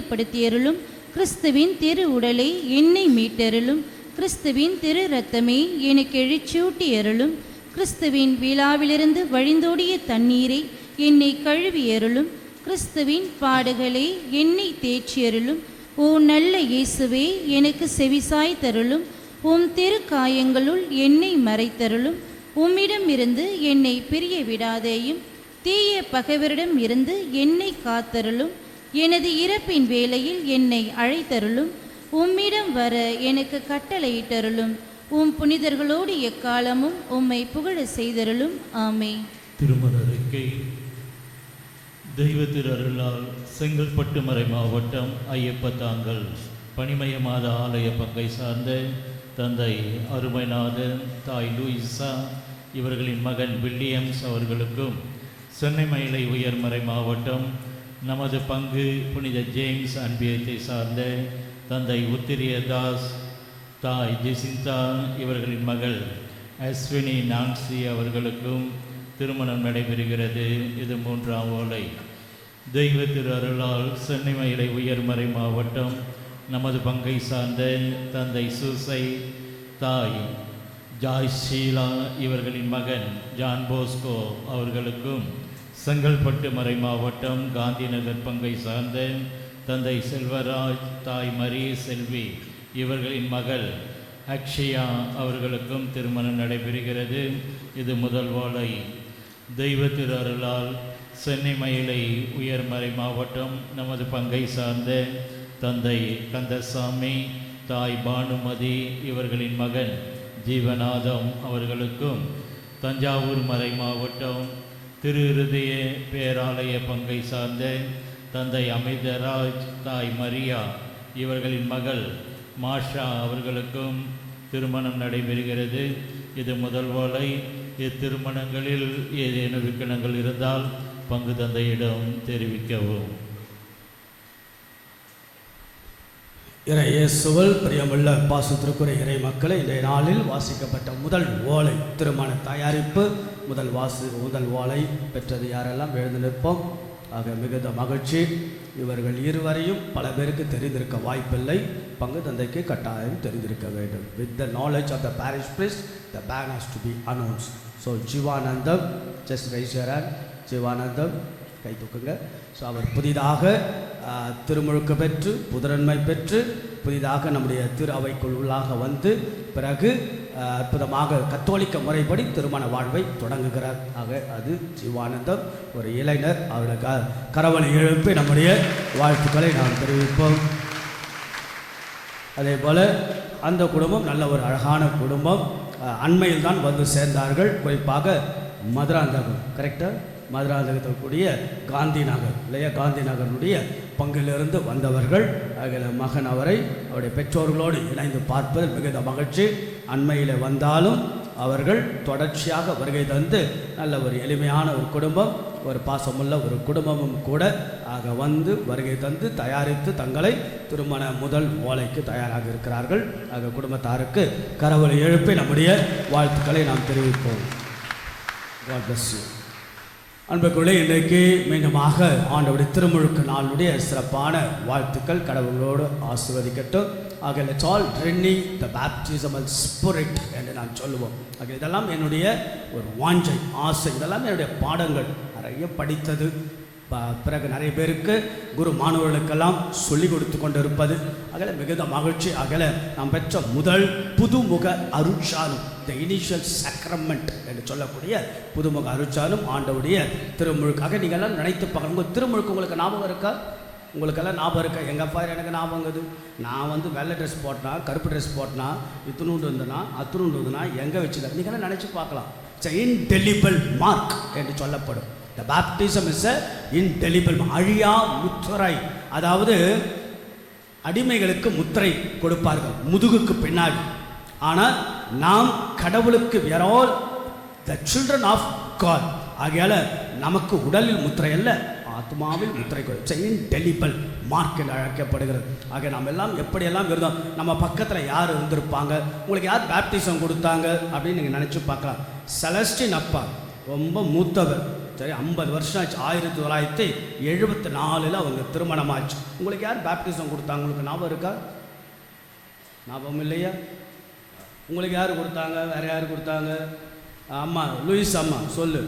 புனிதப்படுத்தியருளும். கிறிஸ்துவின் திரு உடலை என்னை மீட்டருளும். கிறிஸ்துவின் திரு இரத்தமே எனக்கு எழுச்சூட்டியருளும். கிறிஸ்துவின் விழாவிலிருந்து வழிந்தோடிய தண்ணீரை என்னை கழுவியருளும். கிறிஸ்துவின் பாடுகளை என்னை தேய்ச்சியருளும். ஓ நல்ல இயேசுவே, எனக்கு செவிசாய் தருளும். உம் திருக்காயங்களுள் என்னை மறைத்தருளும். உம்மிடம் இருந்து என்னை பிரிய விடாதேயும். தீய பகைவரிடம் இருந்து என்னை காத்தருளும். எனது இறப்பின் வேளையில் என்னை அழைத்தருளும். உம்மிடம் வர எனக்கு கட்டளையிட்டருளும். உம் புனிதர்களோடு எக்காலமும் உம்மை புகழ செய்தருளும். ஆமே. திருமண அறிக்கை. தெய்வ திரு அருளால் செங்கல்பட்டு மறை மாவட்டம் ஐயப்ப தாங்கல் பணிமய மாத ஆலய பங்கை சார்ந்த தந்தை அருமைநாதன், தாய் லூயிசா இவர்களின் மகன் வில்லியம்ஸ் அவர்களுக்கும், சென்னை மயிலை உயர்மறை மாவட்டம் நமது பங்கு புனித ஜேம்ஸ் அன்பியத்தை சார்ந்த தந்தை உத்திரிய தாஸ், தாய் ஜெசிந்தா இவர்களின் மகள் அஸ்வினி நான்சி அவர்களுக்கும் திருமணம் நடைபெறுகிறது. இது 3ஆம் ஓலை. தெய்வ திரு அருளால் சென்னை மயிலை உயர்மறை மாவட்டம் நமது பங்கை சார்ந்த தந்தை சூசை, தாய் ஜாய் ஷீலா இவர்களின் மகன் ஜான் போஸ்கோ அவர்களுக்கும், செங்கல்பட்டு மறை மாவட்டம் காந்தி நகர் பங்கை சார்ந்த தந்தை செல்வராஜ், தாய் மரிய செல்வி இவர்களின் மகள் அக்ஷயா அவர்களுக்கும் திருமணம் நடைபெறுகிறது. இது முதல் ஓலை. தெய்வ திரு அருளால் சென்னை மயிலை உயர்மறை மாவட்டம் நமது பங்கை சார்ந்த தந்தை கந்தசாமி, தாய் பானுமதி இவர்களின் மகன் ஜீவநாதம் அவர்களுக்கும், தஞ்சாவூர் மறை மாவட்டம் திரு இருதய பேராலய பங்கை சார்ந்த தந்தை அமிர்தராஜ், தாய் மரியா இவர்களின் மகள் மாஷா அவர்களுக்கும் திருமணம் நடைபெறுகிறது. இது முதல் ஓலை. இத்திருமணங்களில் ஏதேனும் விக்கணங்கள் இருந்தால் பங்கு தந்தையிடம் தெரிவிக்கவும். இயேசுவில் பிரியமுள்ள பாசத்திற்குரிய இறை மக்களை, இன்றைய நாளில் வாசிக்கப்பட்ட முதல் ஓலை திருமண தயாரிப்பு. முதல் ஓலை பெற்றது யாரெல்லாம் எழுந்து நிற்போம். ஆக மிகுந்த மகிழ்ச்சி. இவர்கள் இருவரையும் பல பேருக்கு தெரிந்திருக்க வாய்ப்பில்லை. பங்கு தந்தைக்கு கட்டாயம் தெரிந்திருக்க வேண்டும். With the knowledge of the parish priest, the band has to be announced. So Jeevanandam, just raise your hand. Jeevanandam கை தூக்குங்க. ஸோ அவர் புதிதாக திருமுழுக்கு பெற்று புதரன்மை பெற்று புதிதாக நம்முடைய திரு அவைக்குள் உள்ளாக வந்து பிறகு அற்புதமாக கத்தோலிக்க முறைப்படி திருமண வாழ்வை தொடங்குகிறார். ஆக அது ஜீவானந்தம், ஒரு இளைஞர். அவருக்கு கரவலை எழுப்பி நம்முடைய வாழ்த்துக்களை நாம் தெரிவிப்போம். அதே போல் அந்த குடும்பம் நல்ல ஒரு அழகான குடும்பம். அண்மையில் தான் வந்து சேர்ந்தார்கள். குறிப்பாக மதுராந்தகம், கரெக்டாக மதுராந்தகத்தில் கூடிய காந்தி நகர் இல்லையா, காந்தி நகருடைய பங்கிலிருந்து வந்தவர்கள். அதில் மகன் அவரை அவருடைய பெற்றோர்களோடு இணைந்து பார்ப்பதில் மிகுந்த மகிழ்ச்சி. அண்மையில் வந்தாலும் அவர்கள் தொடர்ச்சியாக வருகை தந்து நல்ல ஒரு எளிமையான ஒரு குடும்பம், ஒரு பாசமுள்ள ஒரு குடும்பமும் கூட. ஆக வந்து வருகை தந்து தயாரித்து தங்களை திருமண முதல் ஓலைக்கு தயாராக இருக்கிறார்கள். ஆக குடும்பத்தாருக்கு கரவலை எழுப்பி நம்முடைய வாழ்த்துக்களை நாம் தெரிவிப்போம். God bless you. அன்புக்குள்ளே இன்றைக்கு மீண்டுமாக ஆண்டவருடைய திருமுழுக்கு நாளுடைய சிறப்பான வாழ்த்துக்கள் கடவுளோடு ஆசீர்வதிக்கட்டும். ஆக let's all renew the baptismal spirit என்று நான் சொல்லுவோம். ஆக இதெல்லாம் என்னுடைய ஒரு வாஞ்சை, ஆசை. இதெல்லாம் என்னுடைய பாடங்கள் நிறைய படித்தது. பிறகு நிறைய பேருக்கு குரு மாணவர்களுக்கெல்லாம் சொல்லிக் கொடுத்து கொண்டு இருப்பது. அகல மிகுந்த மகிழ்ச்சி. அகல நாம் பெற்ற முதல் புதுமுக அருட்சானம், த இனிஷியல் சக்ரமெண்ட் என்று சொல்லக்கூடிய புதுமுக அருட்சானம் ஆண்டவுடைய திருமுழுக்காக நீங்கள்லாம் நினைத்து பார்க்கணும். உங்கள் திருமுழுக்கு உங்களுக்கு ஞாபகம் இருக்கா? உங்களுக்கெல்லாம் ஞாபகம் இருக்கா? எங்கள் அப்பா எனக்கு ஞாபகங்குது. நான் வந்து வெள்ளை ட்ரெஸ் போட்டனா, கருப்பு ட்ரெஸ் போட்டனா, இத்துணுண்டு இருந்தனா, அத்துணுண்டு இருந்தனா, எங்கே வச்சுக்க நீங்கள்லாம் நினச்சி பார்க்கலாம். இட்ஸ் இன்டெலிபிள் மார்க் என்று சொல்லப்படும். The baptism is a indelible, அழியா முத்திரை. அதாவது அடிமைகளுக்கு முத்திரை கொடுப்பார்கள் முதுகுக்கு பின்னாடி. ஆனால் நாம் கடவுளுக்கு we are all the children of God. ஆகையால் நமக்கு உடலில் முத்திரை அல்ல, ஆத்மாவில் முத்திரை கொடுத்து இன்டெலிபிள் மார்க் என்று அழைக்கப்படுகிறது. ஆக நாம் எல்லாம் எப்படியெல்லாம் இருந்தோம். நம்ம பக்கத்தில் யார் இருந்திருப்பாங்க, உங்களுக்கு யார் பேப்டிசம் கொடுத்தாங்க அப்படின்னு நீங்கள் நினச்சி பார்க்கலாம். செலஸ்டின் அப்பா ரொம்ப மூத்தவர், சரி 50 வருஷம் ஆச்சு. 1974 அவங்க திருமணமாச்சு. உங்களுக்கு யார் பேப்டிசம் கொடுத்தாங்க? உங்களுக்கு ஞாபகம் இருக்கா? ஞாபகம் இல்லையா? உங்களுக்கு யார் கொடுத்தாங்க? வேறு யார் கொடுத்தாங்க? அம்மா லூயிஸ் அம்மா சொல்லு.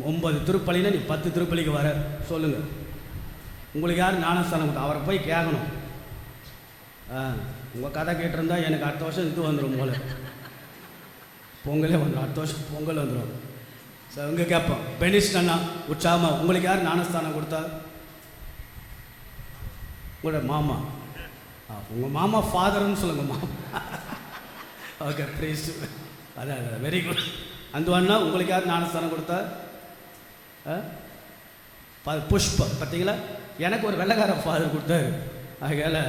9 திருப்பலியில் நீ 10 திருப்பலிக்கு வர சொல்லுங்கள். உங்களுக்கு யார் ஞானஸ்தானம் கொடுத்தா? அவரை போய் கேட்கணும். உங்கள் கதை கேட்டிருந்தா எனக்கு அடுத்த வருஷம் இது வந்துடும் போல, பொங்கலே வந்துடும். அடுத்த வருஷம் பொங்கல் வந்துடும். சார் இங்கே கேட்போம். பெனிஸ் அண்ணா உற்சாகமா, உங்களுக்கு யார் ஞானஸ்தானம் கொடுத்தா? உங்களோட மாமா. உங்கள் மாமா ஃபாதர்னு சொல்லுங்க. மாமா ஓகே ப்ளீஸ். அதான் வெரி குட். அந்த அண்ணா உங்களுக்கு யார் ஞானஸ்தானம் கொடுத்தா? புஷ்பம். பார்த்தீங்களா? எனக்கு ஒரு வெள்ளைக்கார ஃபாதர் கொடுத்தாரு. ஆகையால்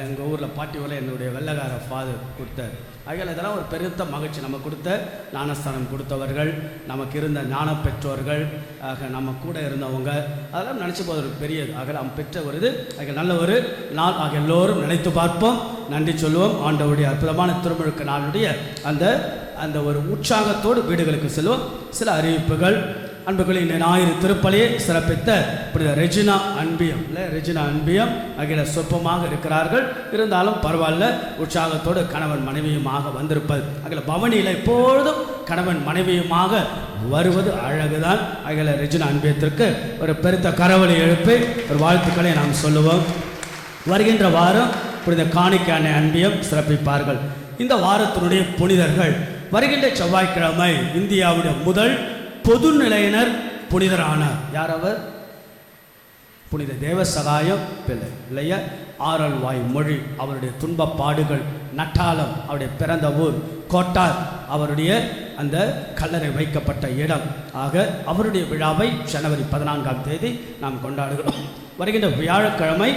எங்கள் ஊரில் பாட்டி ஊரில் என்னுடைய வெள்ளைக்கார ஃபாதர் கொடுத்தார். ஆகையால் இதெல்லாம் ஒரு பெருத்த மகிழ்ச்சி. நம்ம கொடுத்த ஞானஸ்தானம் கொடுத்தவர்கள், நமக்கு இருந்த ஞான பெற்றோர்கள், ஆக நம்ம கூட இருந்தவங்க, அதெல்லாம் நினச்சி போது ஒரு பெரியது. ஆக நாம் பெற்ற ஒரு இது. ஆக நல்ல ஒரு நாள். ஆக எல்லோரும் நினைத்து பார்ப்போம், நன்றி சொல்லுவோம். ஆண்டவருடைய அற்புதமான திருமுழுக்கு நாளுடைய அந்த ஒரு உற்சாகத்தோடு வீடுகளுக்கு செல்வோம். சில அறிவிப்புகள். அன்புகளை இந்த ஞாயிறு திருப்பலியை சிறப்பித்த புனித ரெஜினா அன்பியம் ரெஜினா அன்பியம் ஆகிய சொற்பமாக இருக்கிறார்கள். இருந்தாலும் பரவாயில்ல, உற்சாகத்தோடு கணவன் மனைவியுமாக வந்திருப்பது. ஆகிய பவனியில் எப்பொழுதும் கணவன் மனைவியுமாக வருவது அழகுதான். ஆகிய ரெஜினா அன்பியத்திற்கு ஒரு பெருத்த கரவொலி எழுப்பி ஒரு வாழ்த்துக்களை நாம் சொல்லுவோம். வருகின்ற வாரம் புனித காணிக்கான அன்பியம் சிறப்பிப்பார்கள். இந்த வாரத்தினுடைய புனிதர்கள் வருகின்ற செவ்வாய்க்கிழமை இந்தியாவுடைய முதல் பொது நிலையினர் புனிதரானார். யார் அவர்? புனித தேவசகாயம் பிள்ளை இல்லையா? ஆரல்வாய் மொழி அவருடைய துன்பப்பாடுகள், நட்டாலம் அவருடைய பிறந்த ஊர், கோட்டார் அவருடைய அந்த கல்லறை வைக்கப்பட்ட இடம். ஆக அவருடைய விழாவை ஜனவரி 14ஆம் தேதி நாம் கொண்டாடுகிறோம். வருகின்ற வியாழக்கிழமை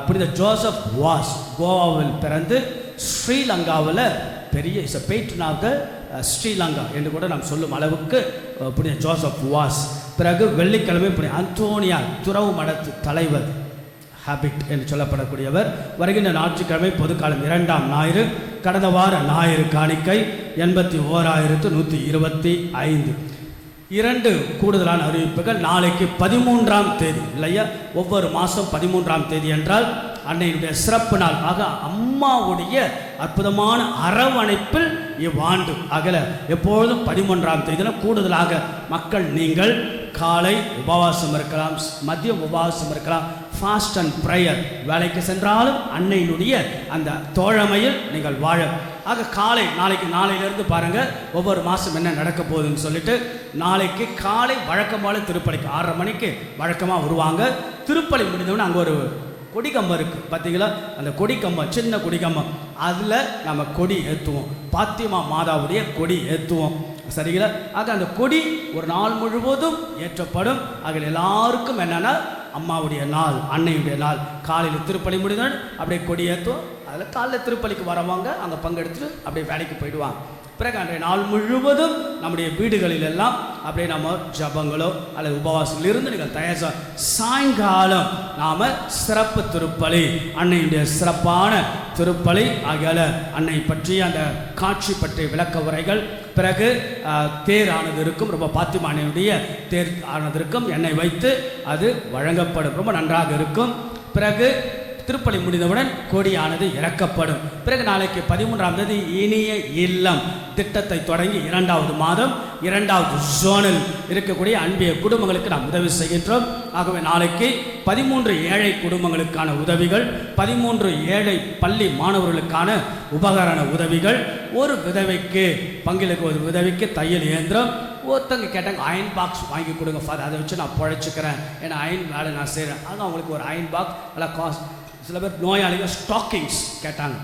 புனித ஜோசப் வாஸ் கோவாவில் பிறந்து ஸ்ரீலங்காவில் பெரிய பேட்ரன் ஆஃப் த ஸ்ரீலங்கா என்று கூட நாம் சொல்லும் அளவுக்கு புனித ஜோசப் வாஸ். பிறகு வெள்ளிக்கிழமை புனித அந்தோனியா துறவு மடத்து தலைவர் ஹாபிட் என்று சொல்லப்படக்கூடியவர். வருகின்ற ஞாயிற்றுக்கிழமை பொதுக்காலம் 2ஆம் ஞாயிறு. கடந்த வார ஞாயிறு காணிக்கை 81,125. 2 கூடுதலான அறிவிப்புகள். நாளைக்கு 13ஆம் தேதி இல்லையா? ஒவ்வொரு மாதம் 13ஆம் தேதி என்றால் அன்னையினுடைய சிறப்பு நாள். ஆக அம்மாவுடைய அற்புதமான அரவணைப்பில் இவ்வாண்டு அகல எப்பொழுதும் 13ஆம் தேதியில் கூடுதலாக மக்கள் நீங்கள் காலை உபவாசம் இருக்கலாம், மதியம் உபவாசம் இருக்கலாம், ஃபாஸ்ட் அண்ட் ப்ரேயர். வேலைக்கு சென்றாலும் அன்னையினுடைய அந்த தோழமையில் நீங்கள் வாழ. ஆக காலை நாளையிலேருந்து பாருங்கள் ஒவ்வொரு மாதம் என்ன நடக்க போகுதுன்னு சொல்லிட்டு நாளைக்கு காலை வழக்கமான திருப்பலிக்கு 6:30 மணிக்கு வழக்கமாக வருவாங்க. திருப்பலி முடிந்தவுடனே அங்கே ஒரு கொடிக்கம்பம் இருக்குது பார்த்தீங்களா? அந்த கொடிக்கம்பம் சின்ன கொடிக்கம்பம், அதில் நம்ம கொடி ஏற்றுவோம். பாத்திமா மாதாவுடைய கொடி ஏற்றுவோம். சரிங்களா? ஆக அந்த கொடி ஒரு நாள் முழுவதும் ஏற்றப்படும். ஆக எல்லாருக்கும் என்னென்னா அம்மாவுடைய நாள், அன்னையுடைய நாள். காலையில் திருப்பலி முடிந்தோன்னு அப்படியே கொடி ஏற்றுவோம். அதில் காலையில் திருப்பலிக்கு வரவங்க அங்கே பங்கெடுத்துட்டு அப்படியே வேலைக்கு போயிடுவாங்க. பிறகு அன்றைய நாள் முழுவதும் நம்முடைய வீடுகளில் எல்லாம் அப்படியே நம்ம ஜபங்களோ அல்லது உபவாசங்கள் இருந்து நீங்கள் தயார். சாயங்காலம் நாம் சிறப்பு திருப்பலி, அன்னையுடைய சிறப்பான திருப்பலி ஆகியால அன்னை பற்றிய அந்த காட்சி பற்றிய விளக்க உரைகள். பிறகு தேர் ஆனது இருக்கும். ரொம்ப பாத்திமானையுடைய தேர் ஆனது இருக்கும். எண்ணெய் வைத்து அது வழங்கப்படும். ரொம்ப நன்றாக இருக்கும். பிறகு திருப்பலி முடிந்தவுடன் கொடியானது இறக்கப்படும். பிறகு நாளைக்கு 13ஆம் தேதி இனிய இல்லம் திட்டத்தை தொடங்கி 2வது மாதம் 2வது ஜோனில் இருக்கக்கூடிய அன்பிய குடும்பங்களுக்கு நாம் உதவி செய்கின்றோம். ஆகவே நாளைக்கு 13 ஏழை குடும்பங்களுக்கான உதவிகள், 13 ஏழை பள்ளி மாணவர்களுக்கான உபகரண உதவிகள், ஒரு விதவைக்கு பங்கிலுக்கு ஒரு விதவைக்கு தையல் இயந்திரம். ஒருத்தங்க கேட்டாங்க அயன் பாக்ஸ் வாங்கி கொடுங்க ஃபாதர், அதை வச்சு நான் பிழைச்சிக்கிறேன், ஏன்னா அயன் வேலை நான் செய்கிறேன். ஆக அவங்களுக்கு ஒரு அயன் பாக்ஸ் நல்லா காஸ்ட். சில பேர் நோயாளிகள் ஸ்டாக்கிங்ஸ் கேட்டாங்க.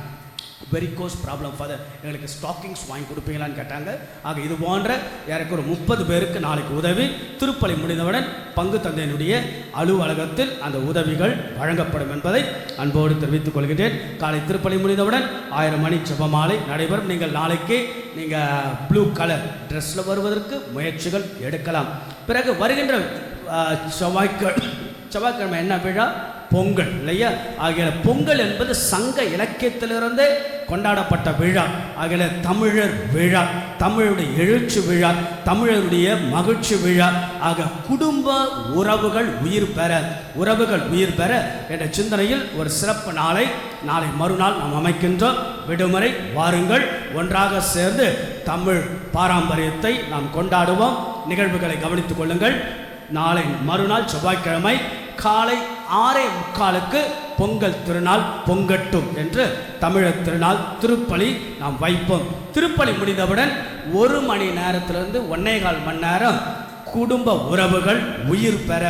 வெரிகோஸ் ப்ராப்ளம் ஃபாதர், எங்களுக்கு ஸ்டாக்கிங்ஸ் வாங்கி கொடுப்பீங்களான்னு கேட்டாங்க. ஆக இது போன்ற எனக்கு ஒரு 30 பேருக்கு நாளைக்கு உதவி. திருப்பலி முடிந்தவுடன் பங்கு தந்தையினுடைய அலுவலகத்தில் அந்த உதவிகள் வழங்கப்படும் என்பதை அன்போடு தெரிவித்துக் கொள்கிறேன். காலை திருப்பலி முடிந்தவுடன் 1000 மணி ஜெபமாலை நடைபெறும். நீங்கள் நாளைக்கு நீங்கள் ப்ளூ கலர் ட்ரெஸ்ஸில் வருவதற்கு முயற்சிகள் எடுக்கலாம். பிறகு வருகின்ற செவ்வாய்க்கிழமை என்ன விழா? பொங்கல் இல்லையா? ஆகிய பொங்கல் என்பது சங்க இலக்கியத்திலிருந்தே கொண்டாடப்பட்ட விழா. ஆகிய தமிழர் விழா, தமிழுடைய எழுச்சி விழா, தமிழருடைய மகிழ்ச்சி விழா. ஆக குடும்ப உறவுகள் உயிர் பெற என்ற சிந்தனையில் ஒரு சிறப்பு நாளை மறுநாள் நாம் அமைக்கின்றோம். விடுமுறை, வாருங்கள், ஒன்றாக சேர்ந்து தமிழ் பாரம்பரியத்தை நாம் கொண்டாடுவோம். நிகழ்வுகளை கவனித்துக் கொள்ளுங்கள். நாளை மறுநாள் செவ்வாய்க்கிழமை காலை 6:45 பொங்கல் திருநாள் பொங்கட்டும் என்று தமிழர் திருநாள் திருப்பலி நாம் வைப்போம். திருப்பலி முடிந்தவுடன் 1 மணி நேரத்திலிருந்து 1.25 மணி நேரம் குடும்ப உறவுகள் உயிர் பெற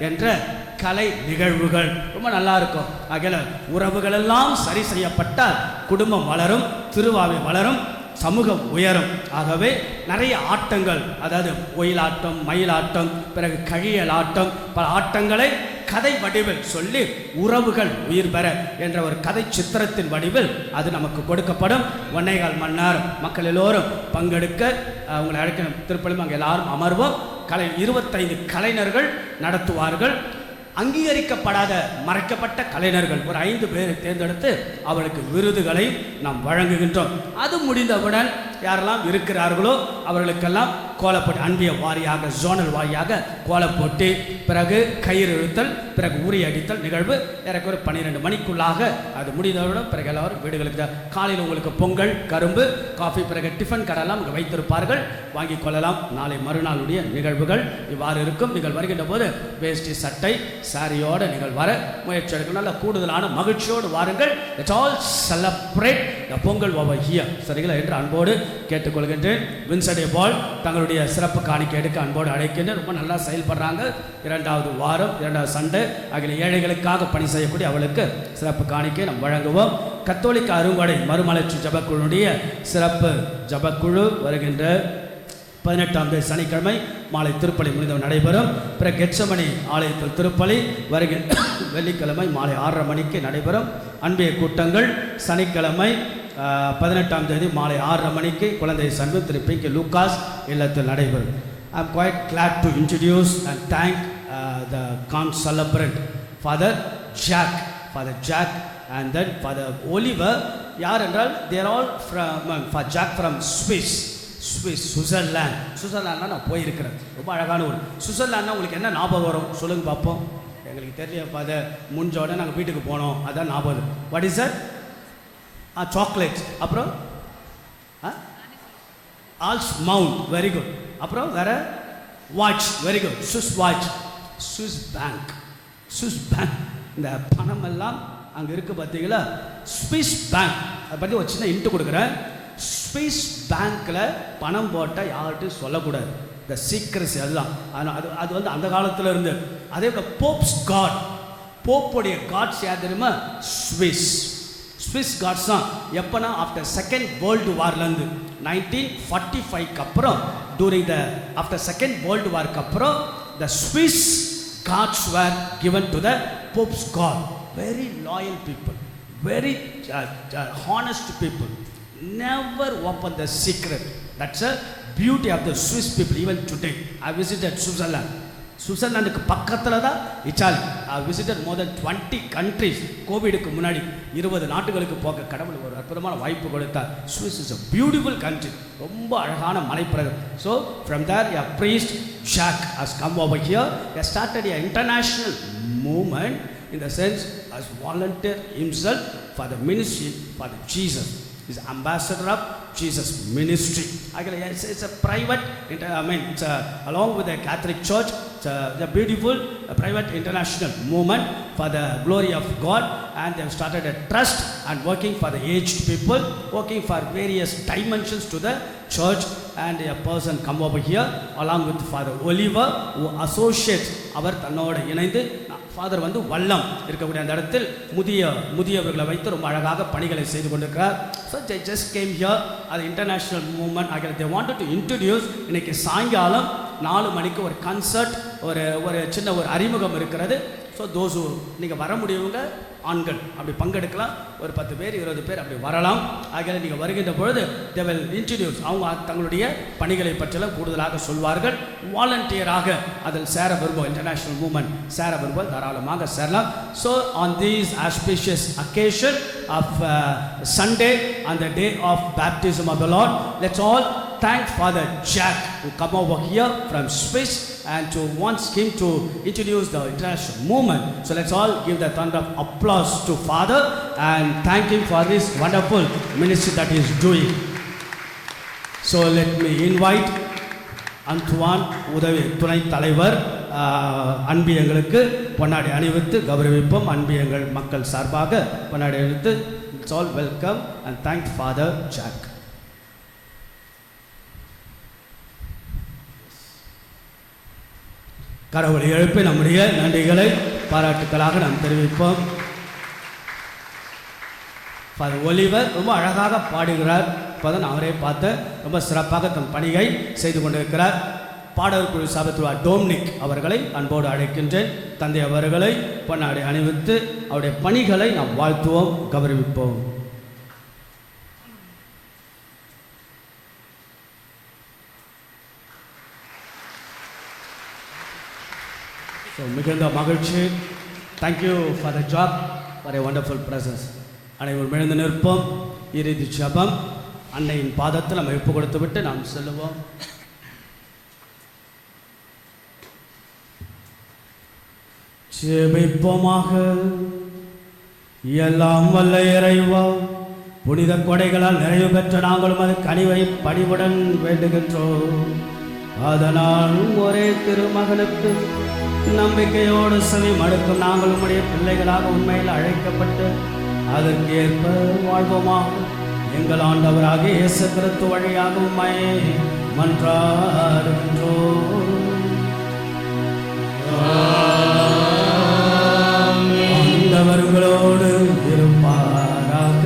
என்ற கலை நிகழ்வுகள் ரொம்ப நல்லா இருக்கும். ஆகிய உறவுகள் எல்லாம் சரி செய்யப்பட்டால் குடும்பம் வளரும், திருவாவை வளரும், சமூகம் உயரும். ஆகவே நிறைய ஆட்டங்கள், அதாவது ஒயிலாட்டம், மயிலாட்டம், பிறகு கழியல் ஆட்டம், பல ஆட்டங்களை கதை வடிவில் சொல்லி உறவுகள் உயிர் பெற என்ற ஒரு கதை சித்திரத்தின் வடிவில் அது நமக்கு கொடுக்கப்படும். 1.25 மணி நேரம் மக்கள் எல்லோரும் பங்கெடுக்க உங்களை அழைக்கணும். திருப்பலியும் அங்கே எல்லாரும் அமர்வோம். 25 கலைஞர்கள் நடத்துவார்கள். அங்கீகரிக்கப்படாத மறைக்கப்பட்ட கலைஞர்கள் ஒரு 5 பேரை தேர்ந்தெடுத்து அவர்களுக்கு விருதுகளை நாம் வழங்குகின்றோம். அது முடிந்தவுடன் யாரெல்லாம் இருக்கிறார்களோ அவர்களுக்கெல்லாம் கோலப்போட்டி, அன்பிய வாரியாக, ஜோனல் வாரியாக கோலப்போட்டி, பிறகு கயிறு இழுத்தல், பிறகு உரி அடித்தல் நிகழ்வு ஏறக்குறைய 12 மணிக்குள்ளாக அது முடிந்தவுடன் பிறகு எல்லாரும் வீடுகளுக்கு. காலையில் உங்களுக்கு பொங்கல், கரும்பு, காஃபி, பிறகு டிஃபன் கடையெல்லாம் இங்கே வைத்திருப்பார்கள், வாங்கி கொள்ளலாம். நாளை மறுநாளுடைய நிகழ்வுகள் இவ்வாறு இருக்கும். நீங்கள் வருகின்ற போது வேஷ்டி சட்டை சாரியோடு நீங்கள் வர முயற்சி எடுக்கணும். நல்ல கூடுதலான மகிழ்ச்சியோடு வாருங்கள். Let's all celebrate the Pongal over here. சரிங்களா என்று அன்போடு கேட்டுக்கொள்கின்றேன். வின்சென்ட் பால் தங்களுடைய சிறப்பு காணிக்கை எடுக்க அன்போடு அழைக்கின்றேன். ரொம்ப நல்லா செயல்படுறாங்க. 2வது வாரம் 2வது சண்டே ஆகிய ஏழைகளுக்காக பணி செய்யக்கூடிய அவளுக்கு சிறப்பு காணிக்கை நாம் வழங்குவோம். கத்தோலிக்க அருங்கொடை மறுமலர்ச்சி ஜபக்குழுடைய சிறப்பு ஜபக்குழு வருகின்ற 18ஆம் தேதி சனிக்கிழமை மாலை திருப்பலி முடிந்தவர் நடைபெறும். பிறகு கெட்சமணி ஆலயத்தில் திருப்பலி வருகின்ற வெள்ளிக்கிழமை மாலை 6:30 மணிக்கு நடைபெறும். அன்பிய கூட்டங்கள் சனிக்கிழமை 18ஆம் தேதி மாலை 6:30 மணிக்கு குழந்தை சன்வு திரு பிங்கி லூகாஸ் இல்லத்தில் நடைபெறும். I am quite glad to introduce and thank the concelebrant Father Jack and then Father Oliver. யார் என்றால் they are all from Jack from Swiss, Switzerland நான் போயிருக்கிறேன். ரொம்ப அழகான ஊர். சுவிட்சர்லாந்துனா உங்களுக்கு என்ன ஞாபகம் வரும் சொல்லுங்க பார்ப்போம். எங்களுக்கு தெரியல ஃபாதர், முடிஞ்ச உடனே நாங்கள் வீட்டுக்கு போனோம், அதான் ஞாபகம். What is sir? சாக்லேட், அப்புறம் ஆல்ஸ் மவுண்ட், வெரி குட். அப்புறம் வேற watch, very good. Swiss bank. இந்த பணம் எல்லாம் அங்கே இருக்கு பார்த்தீங்களா, ஸ்விஸ் பேங்க். அதை பற்றி ஒரு சின்ன இன்ட்டு கொடுக்குறேன். ஸ்விஸ் பேங்க்கில் பணம் போட்டால் யார்கிட்டையும் சொல்லக்கூடாது. இந்த சீக்ரெட்ஸ் எல்லாம் அது வந்து அந்த காலத்தில் இருந்து. அதே போல் போப்ஸ் காட், போப்புடைய காட்ஸ் யார் தெரியுமா? ஸ்விஸ் காட்ஸ் தான். எப்போனா ஆஃப்டர் செகண்ட் வேர்ல்டு வார்லேருந்து 1945க்கு அப்புறம், ஆஃப்டர் செகண்ட் வேர்ல்டு வார்க்கு அப்புறம் the Swiss guards were given to the Pope's guard. Very loyal people, very honest people, never open the secret. That's a beauty of the Swiss people even today. I visited Switzerland. சுவிட்சர்லாண்டுக்கு பக்கத்தில் தான் Italy. I visited more than 20 countries. கோவிடுக்கு முன்னாடி 20 நாட்டுகளுக்கு போக கடவுள் ஒரு அற்புதமான வாய்ப்பு கொடுத்தார். Swiss is a beautiful country. ரொம்ப அழகான மலைப்பிரதேசம். So from there a priest Jack has come over here. He has started an international movement in the sense as volunteer himself for the ministry for the Jesus. He is ambassador of Jesus ministry. It's a private, it's along with the Catholic Church, it's a beautiful private international movement for the glory of God, and they have started a trust and working for the aged people, working for various dimensions to the church. And a person come over here along with Father Oliver who associates அவர் தன்னோட இணைந்து father வந்து வல்லம் இருக்கக்கூடிய அந்த இடத்தில் முதியவர்களை வைத்து ரொம்ப அழகாக பணிகளை செய்து கொண்டிருக்கிறார். So they just came here அது இன்டர்நேஷ்னல் மூவ்மெண்ட் ஆகிய they wanted to introduce. இன்னைக்கு சாயங்காலம் 4 மணிக்கு ஒரு கன்சர்ட், ஒரு சின்ன ஒரு அறிமுகம் இருக்கிறது. ஸோ தோசு நீங்கள் வர முடியவங்க ஆண்கள் அப்படி பங்கெடுக்கலாம். ஒரு 10 பேர் 20 பேர் அப்படி வரலாம். ஆகிய நீங்கள் வருகின்ற பொழுது they will introduce, அவங்க தங்களுடைய பணிகளை பற்றியெல்லாம் கூடுதலாக சொல்வார்கள். வாலண்டியராக அதில் சேர விரும்பும், இன்டர்நேஷ்னல் மூவ்மெண்ட் சேர விரும்பும் தாராளமாக சேரலாம். So on these auspicious occasion of Sunday, on the day of baptism of the Lord, let's all thank Father Jack who come over here from Swiss and to wants him to introduce the international movement. So let's all give the thunder of applause to Father and thank him for this wonderful ministry that he is doing. So let me invite Antoine உதவி துணைத் தலைவர் அன்பியங்களுக்கு பொன்னாடை அணிவித்து கௌரவிப்போம். அன்பியங்கள் மக்கள் சார்பாக பொன்னாடை அணிவித்து it's all welcome and thank Father Jack. கரவொலி எழுப்பி நம்முடைய நன்றிகளை பாராட்டுக்களாக நாம் தெரிவிப்போம். ஃபாதர் ஒலிவர் ரொம்ப அழகாக பாடுகிறார். இப்போதான் அவரை பார்த்து ரொம்ப சிறப்பாக தன் பணியை செய்து கொண்டிருக்கிறார். பாடல் குழு சபத்துவா டோம்னிக் அவர்களை அன்போடு அழைக்கின்றேன். தந்தை அவர்களை பொன்னாடை அணிவித்து அவருடைய பணிகளை நாம் வாழ்த்துவோம், கௌரவிப்போம். மிகுந்த மகிழ்ச்சி. Thank you for the job, for a wonderful presence. அனைவரும் எழுந்து நிற்போம். இறுதி ஜெபம். அன்னையின் பாதத்தில் நம்ம ஒப்பு கொடுத்து விட்டு நாம் செல்லுவோம். ஜெபிப்போமாக. எல்லாம் வல்ல இறைவா, புனித கொடைகளால் நிறைவு பெற்ற நாங்களும் அது கனிவை பணிவுடன் வேண்டுகின்றோம். அதனால் ஒரே திருமகனுக்கு நம்பிக்கையோடு செவி மடுக்கும் நாங்கள் உம்முடைய பிள்ளைகளாக உண்மையில் அழைக்கப்பட்டு அதற்கு ஏற்ப வாழ்வோமாக. எங்கள் ஆண்டவராக இயேசு கிறிஸ்து வழியாக உம்மை மன்றாடுகின்றோம். ஆண்டவர்களோடு இருப்பாராக.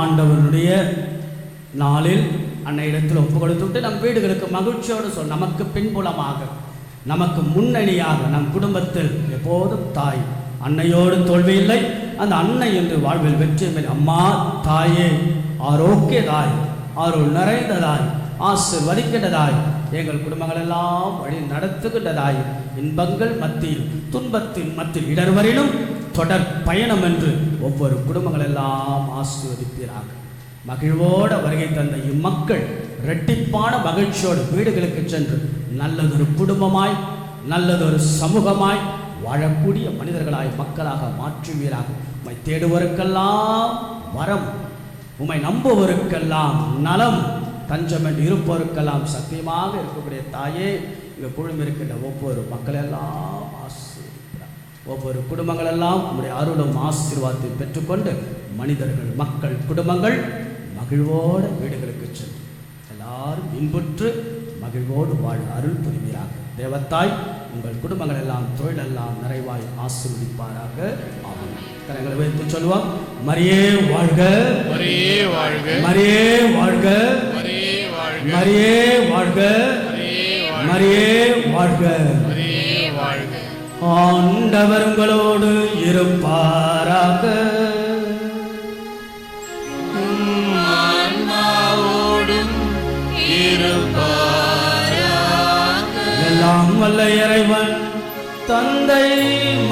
ஆண்டவருடைய நாளில் அன்னையிடத்தில் ஒப்பு கொடுத்து விட்டு நம் வீடுகளுக்கு மகிழ்ச்சியோடு சொல். நமக்கு பின்புலமாக, நமக்கு முன்னணியாக நம் குடும்பத்தில் எப்போதும் தாய் அன்னையோடு தோல்வி இல்லை. அந்த அன்னை என்று வாழ்வில் வெற்றி மேல் அம்மா தாயே, ஆரோக்கியதாய், அருள் நிறைந்ததாய், ஆசீர்வதிக்கின்றதாய், எங்கள் குடும்பங்கள் எல்லாம் வழி நடத்துகின்றதாய், இன்பங்கள் மத்தியில் துன்பத்தின் மத்தியில் இடர்வரிலும் தொடர் பயணம் என்று ஒவ்வொரு குடும்பங்கள் எல்லாம் ஆசீர்வதிப்பீராக. மகிழ்வோடு வருகை தந்த இம்மக்கள் இரட்டிப்பான மகிழ்ச்சியோடு வீடுகளுக்கு சென்று நல்லதொரு குடும்பமாய், நல்லதொரு சமூகமாய் வாழக்கூடிய மனிதர்களாய் மக்களாக மாற்றுவீராக. உம்மை தேடுவோருக்கெல்லாம் வரம், உம்மை நம்புவோருக்கெல்லாம் நலம், தஞ்சம் என்று இருப்போருக்கெல்லாம் சத்தியமாக இருக்கக்கூடிய தாயே, இங்கே குழுமி இருக்கின்ற ஒவ்வொரு மக்களெல்லாம் ஆசீர்வதிக்கிறார். ஒவ்வொரு குடும்பங்களெல்லாம் உம்முடைய அருளும் ஆசீர்வாதத்தை பெற்றுக்கொண்டு மனிதர்கள், மக்கள், குடும்பங்கள் மகிழ்வோடு வீடுகளுக்கு சென்று எல்லாரும் இன்புற்று மகிழ்வோடு வாழ அருள் புரிவீராக. தேவத்தாய் உங்கள் குடும்பங்கள் எல்லாம் தொழிலெல்லாம் நிறைவாய் ஆசீர்வதிப்பாராக. ஆமென். கரங்களை வைத்து சொல்லுவோம். மரியே வாழ்க, மரியே வாழ்க, மரியே வாழ்க, மரியே வாழ்க, மரியே வாழ்க, மரியே வாழ்க, மரியே வாழ்க. ஆண்டவர் உங்களோடு இருப்பாராக. ஆன்மாவோடும் இருப்பாராக. எல்லாம் வல்ல இறைவன் தந்தை,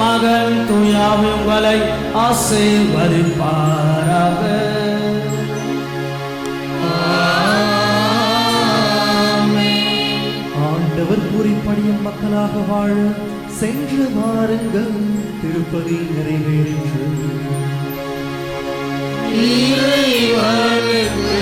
மகன், தூயாவி உங்களை ஆசீர்வதிப்பாராக. ஆண்டவர் கூறிப்படியும் மக்களாக வாழ சென்று வாருங்கள். திருப்பதி நிறைவேறிற்று. இறைவனுக்கு